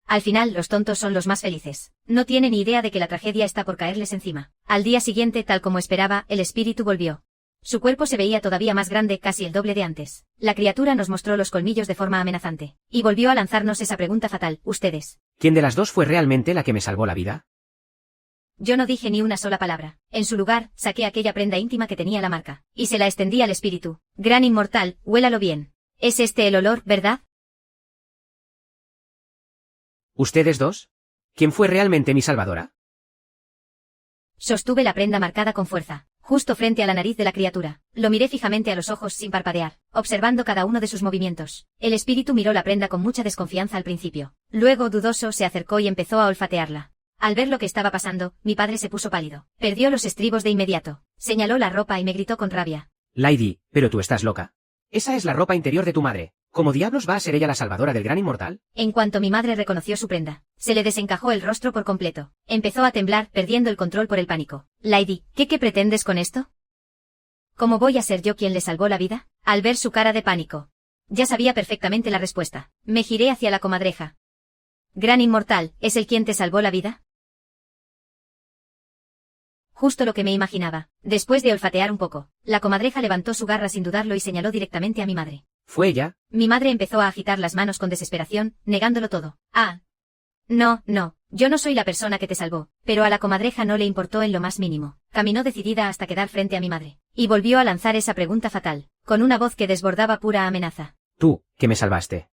Al final los tontos son los más felices. No tienen ni idea de que la tragedia está por caerles encima. Al día siguiente, tal como esperaba, el espíritu volvió. Su cuerpo se veía todavía más grande, casi el doble de antes. La criatura nos mostró los colmillos de forma amenazante. Y volvió a lanzarnos esa pregunta fatal. ¿Ustedes? ¿Quién de las dos fue realmente la que me salvó la vida? Yo no dije ni una sola palabra. En su lugar, saqué aquella prenda íntima que tenía la marca. Y se la extendí al espíritu. Gran inmortal, huélalo bien. Es este el olor, ¿verdad? ¿Ustedes dos? ¿Quién fue realmente mi salvadora? Sostuve la prenda marcada con fuerza, justo frente a la nariz de la criatura. Lo miré fijamente a los ojos sin parpadear, observando cada uno de sus movimientos. El espíritu miró la prenda con mucha desconfianza al principio. Luego, dudoso, se acercó y empezó a olfatearla. Al ver lo que estaba pasando, mi padre se puso pálido. Perdió los estribos de inmediato. Señaló la ropa y me gritó con rabia. Lady, pero tú estás loca. Esa es la ropa interior de tu madre. ¿Cómo diablos va a ser ella la salvadora del gran inmortal? En cuanto mi madre reconoció su prenda, se le desencajó el rostro por completo. Empezó a temblar, perdiendo el control por el pánico. Lady, ¿qué pretendes con esto? ¿Cómo voy a ser yo quien le salvó la vida? Al ver su cara de pánico, ya sabía perfectamente la respuesta. Me giré hacia la comadreja. ¿Gran inmortal, es el quien te salvó la vida? Justo lo que me imaginaba. Después de olfatear un poco, la comadreja levantó su garra sin dudarlo y señaló directamente a mi madre. ¿Fue ella? Mi madre empezó a agitar las manos con desesperación, negándolo todo. Ah. No, yo no soy la persona que te salvó, pero a la comadreja no le importó en lo más mínimo. Caminó decidida hasta quedar frente a mi madre, y volvió a lanzar esa pregunta fatal, con una voz que desbordaba pura amenaza. Tú, que me salvaste.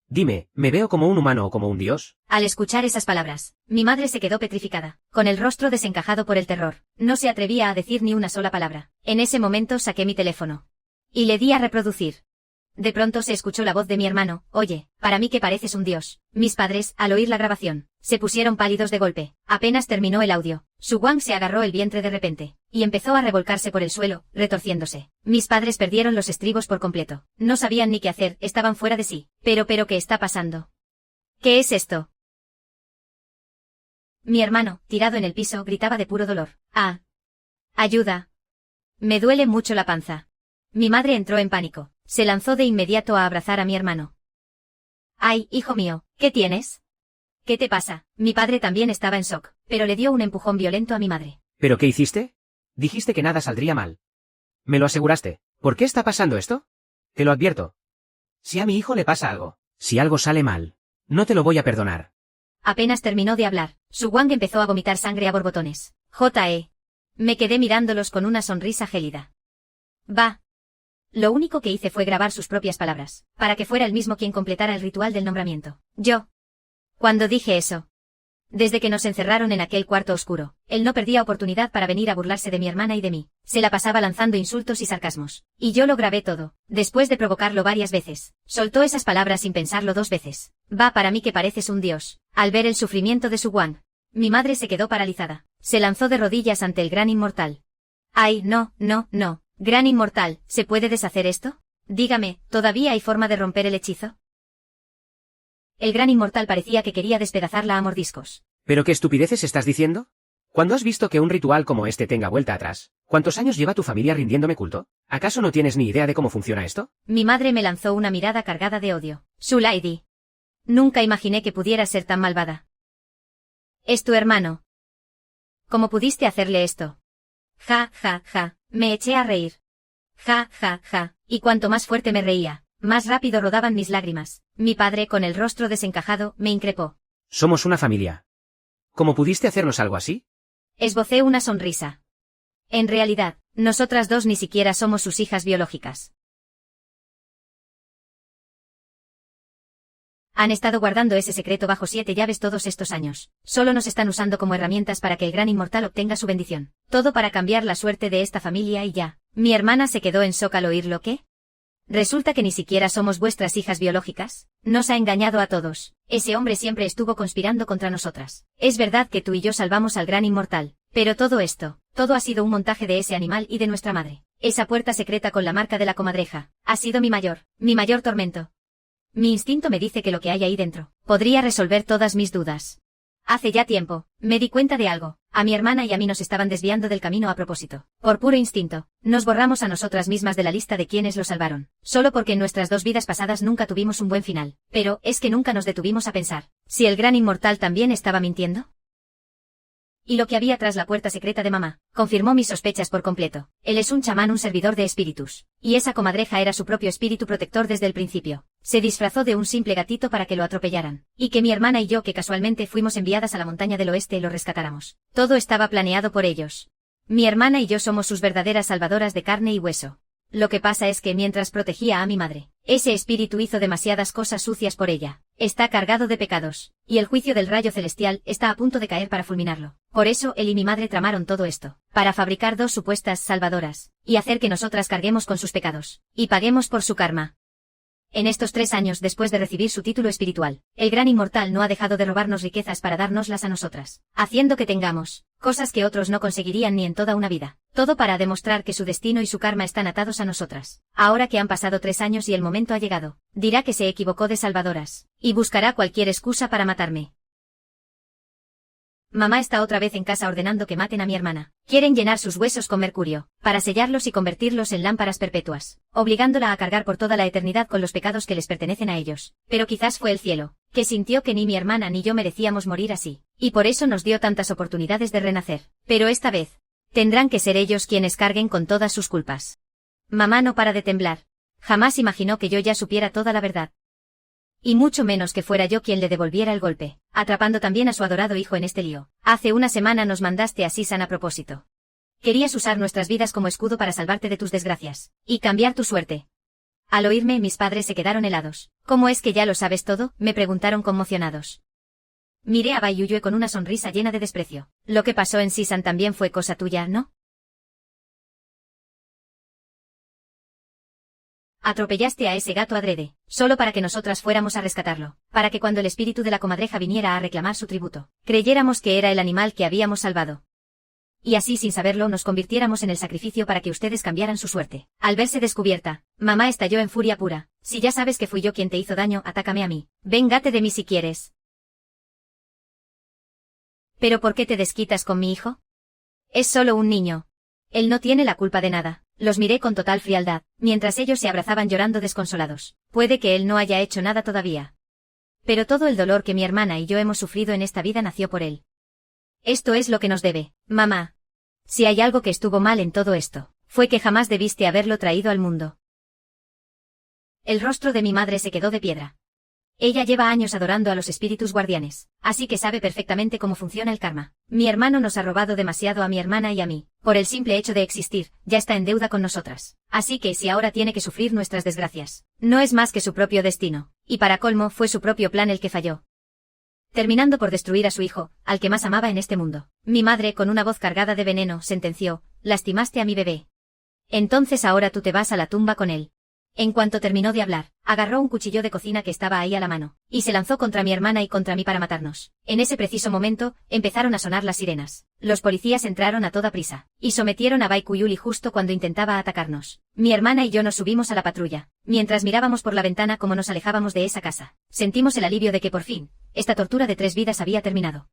Dime, ¿me veo como un humano o como un dios? Al escuchar esas palabras, mi madre se quedó petrificada, con el rostro desencajado por el terror. No se atrevía a decir ni una sola palabra. En ese momento saqué mi teléfono y le di a reproducir. De pronto se escuchó la voz de mi hermano. Oye, para mí que pareces un dios. Mis padres, al oír la grabación, se pusieron pálidos de golpe. Apenas terminó el audio, su Wang se agarró el vientre de repente, y empezó a revolcarse por el suelo, retorciéndose. Mis padres perdieron los estribos por completo. No sabían ni qué hacer, estaban fuera de sí. Pero, ¿qué está pasando? ¿Qué es esto? Mi hermano, tirado en el piso, gritaba de puro dolor. ¡Ah! ¡Ayuda! Me duele mucho la panza. Mi madre entró en pánico. Se lanzó de inmediato a abrazar a mi hermano. ¡Ay, hijo mío! ¿Qué tienes? ¿Qué te pasa? Mi padre también estaba en shock, pero le dio un empujón violento a mi madre. ¿Pero qué hiciste? Dijiste que nada saldría mal. Me lo aseguraste. ¿Por qué está pasando esto? Te lo advierto. Si a mi hijo le pasa algo, si algo sale mal, no te lo voy a perdonar. Apenas terminó de hablar, Su Wang empezó a vomitar sangre a borbotones. Me quedé mirándolos con una sonrisa gélida. Va. Lo único que hice fue grabar sus propias palabras, para que fuera él mismo quien completara el ritual del nombramiento. Cuando dije eso, desde que nos encerraron en aquel cuarto oscuro, él no perdía oportunidad para venir a burlarse de mi hermana y de mí. Se la pasaba lanzando insultos y sarcasmos. Y yo lo grabé todo. Después de provocarlo varias veces, soltó esas palabras sin pensarlo 2 veces. Va, para mí que pareces un dios. Al ver el sufrimiento de Su Wang, mi madre se quedó paralizada. Se lanzó de rodillas ante el gran inmortal. Ay, no. Gran inmortal, ¿se puede deshacer esto? Dígame, ¿todavía hay forma de romper el hechizo? El gran inmortal parecía que quería despedazarla a mordiscos. ¿Pero qué estupideces estás diciendo? ¿Cuándo has visto que un ritual como este tenga vuelta atrás? ¿Cuántos años lleva tu familia rindiéndome culto? ¿Acaso no tienes ni idea de cómo funciona esto? Mi madre me lanzó una mirada cargada de odio. Su Lady. Nunca imaginé que pudiera ser tan malvada. Es tu hermano. ¿Cómo pudiste hacerle esto? Ja. Me eché a reír. Ja. Y cuanto más fuerte me reía, más rápido rodaban mis lágrimas. Mi padre, con el rostro desencajado, me increpó. Somos una familia. ¿Cómo pudiste hacernos algo así? Esbocé una sonrisa. En realidad, nosotras dos ni siquiera somos sus hijas biológicas. Han estado guardando ese secreto bajo 7 llaves todos estos años. Solo nos están usando como herramientas para que el gran inmortal obtenga su bendición. Todo para cambiar la suerte de esta familia y ya. Mi hermana se quedó en shock al oír lo que... ¿Resulta que ni siquiera somos vuestras hijas biológicas? Nos ha engañado a todos. Ese hombre siempre estuvo conspirando contra nosotras. Es verdad que tú y yo salvamos al gran inmortal. Pero todo ha sido un montaje de ese animal y de nuestra madre. Esa puerta secreta con la marca de la comadreja, ha sido mi mayor tormento. Mi instinto me dice que lo que hay ahí dentro podría resolver todas mis dudas. Hace ya tiempo, me di cuenta de algo. A mi hermana y a mí nos estaban desviando del camino a propósito. Por puro instinto, nos borramos a nosotras mismas de la lista de quienes lo salvaron. Solo porque en nuestras 2 vidas pasadas nunca tuvimos un buen final. Pero, es que nunca nos detuvimos a pensar, ¿si el gran inmortal también estaba mintiendo? Y lo que había tras la puerta secreta de mamá, confirmó mis sospechas por completo. Él es un chamán, un servidor de espíritus. Y esa comadreja era su propio espíritu protector desde el principio. Se disfrazó de un simple gatito para que lo atropellaran. Y que mi hermana y yo, que casualmente fuimos enviadas a la montaña del oeste, lo rescatáramos. Todo estaba planeado por ellos. Mi hermana y yo somos sus verdaderas salvadoras de carne y hueso. Lo que pasa es que mientras protegía a mi madre, ese espíritu hizo demasiadas cosas sucias por ella. Está cargado de pecados, y el juicio del rayo celestial está a punto de caer para fulminarlo. Por eso él y mi madre tramaron todo esto, para fabricar 2 supuestas salvadoras, y hacer que nosotras carguemos con sus pecados, y paguemos por su karma. En estos 3 años después de recibir su título espiritual, el gran inmortal no ha dejado de robarnos riquezas para dárnoslas a nosotras, haciendo que tengamos cosas que otros no conseguirían ni en toda una vida. Todo para demostrar que su destino y su karma están atados a nosotras. Ahora que han pasado 3 años y el momento ha llegado, dirá que se equivocó de salvadoras, y buscará cualquier excusa para matarme. Mamá está otra vez en casa ordenando que maten a mi hermana. Quieren llenar sus huesos con mercurio, para sellarlos y convertirlos en lámparas perpetuas, obligándola a cargar por toda la eternidad con los pecados que les pertenecen a ellos. Pero quizás fue el cielo, que sintió que ni mi hermana ni yo merecíamos morir así, y por eso nos dio tantas oportunidades de renacer. Pero esta vez, tendrán que ser ellos quienes carguen con todas sus culpas. Mamá no para de temblar. Jamás imaginó que yo ya supiera toda la verdad. Y mucho menos que fuera yo quien le devolviera el golpe, atrapando también a su adorado hijo en este lío. Hace una semana nos mandaste a Sisan a propósito. Querías usar nuestras vidas como escudo para salvarte de tus desgracias, y cambiar tu suerte. Al oírme, mis padres se quedaron helados. ¿Cómo es que ya lo sabes todo?, me preguntaron conmocionados. Miré a Bai Yuyue con una sonrisa llena de desprecio. Lo que pasó en Sisan también fue cosa tuya, ¿no? Atropellaste a ese gato adrede, solo para que nosotras fuéramos a rescatarlo, para que cuando el espíritu de la comadreja viniera a reclamar su tributo, creyéramos que era el animal que habíamos salvado. Y así sin saberlo nos convirtiéramos en el sacrificio para que ustedes cambiaran su suerte. Al verse descubierta, mamá estalló en furia pura. Si ya sabes que fui yo quien te hizo daño, atácame a mí. Véngate de mí si quieres. ¿Pero por qué te desquitas con mi hijo? Es solo un niño. Él no tiene la culpa de nada. Los miré con total frialdad, mientras ellos se abrazaban llorando desconsolados. Puede que él no haya hecho nada todavía. Pero todo el dolor que mi hermana y yo hemos sufrido en esta vida nació por él. Esto es lo que nos debe, mamá. Si hay algo que estuvo mal en todo esto, fue que jamás debiste haberlo traído al mundo. El rostro de mi madre se quedó de piedra. Ella lleva años adorando a los espíritus guardianes, así que sabe perfectamente cómo funciona el karma. Mi hermano nos ha robado demasiado a mi hermana y a mí. Por el simple hecho de existir, ya está en deuda con nosotras. Así que si ahora tiene que sufrir nuestras desgracias, no es más que su propio destino. Y para colmo, fue su propio plan el que falló, terminando por destruir a su hijo, al que más amaba en este mundo. Mi madre, con una voz cargada de veneno, sentenció: lastimaste a mi bebé. Entonces ahora tú te vas a la tumba con él. En cuanto terminó de hablar, agarró un cuchillo de cocina que estaba ahí a la mano, y se lanzó contra mi hermana y contra mí para matarnos. En ese preciso momento, empezaron a sonar las sirenas. Los policías entraron a toda prisa, y sometieron a Baikuyuli justo cuando intentaba atacarnos. Mi hermana y yo nos subimos a la patrulla. Mientras mirábamos por la ventana cómo nos alejábamos de esa casa, sentimos el alivio de que por fin, esta tortura de 3 vidas había terminado.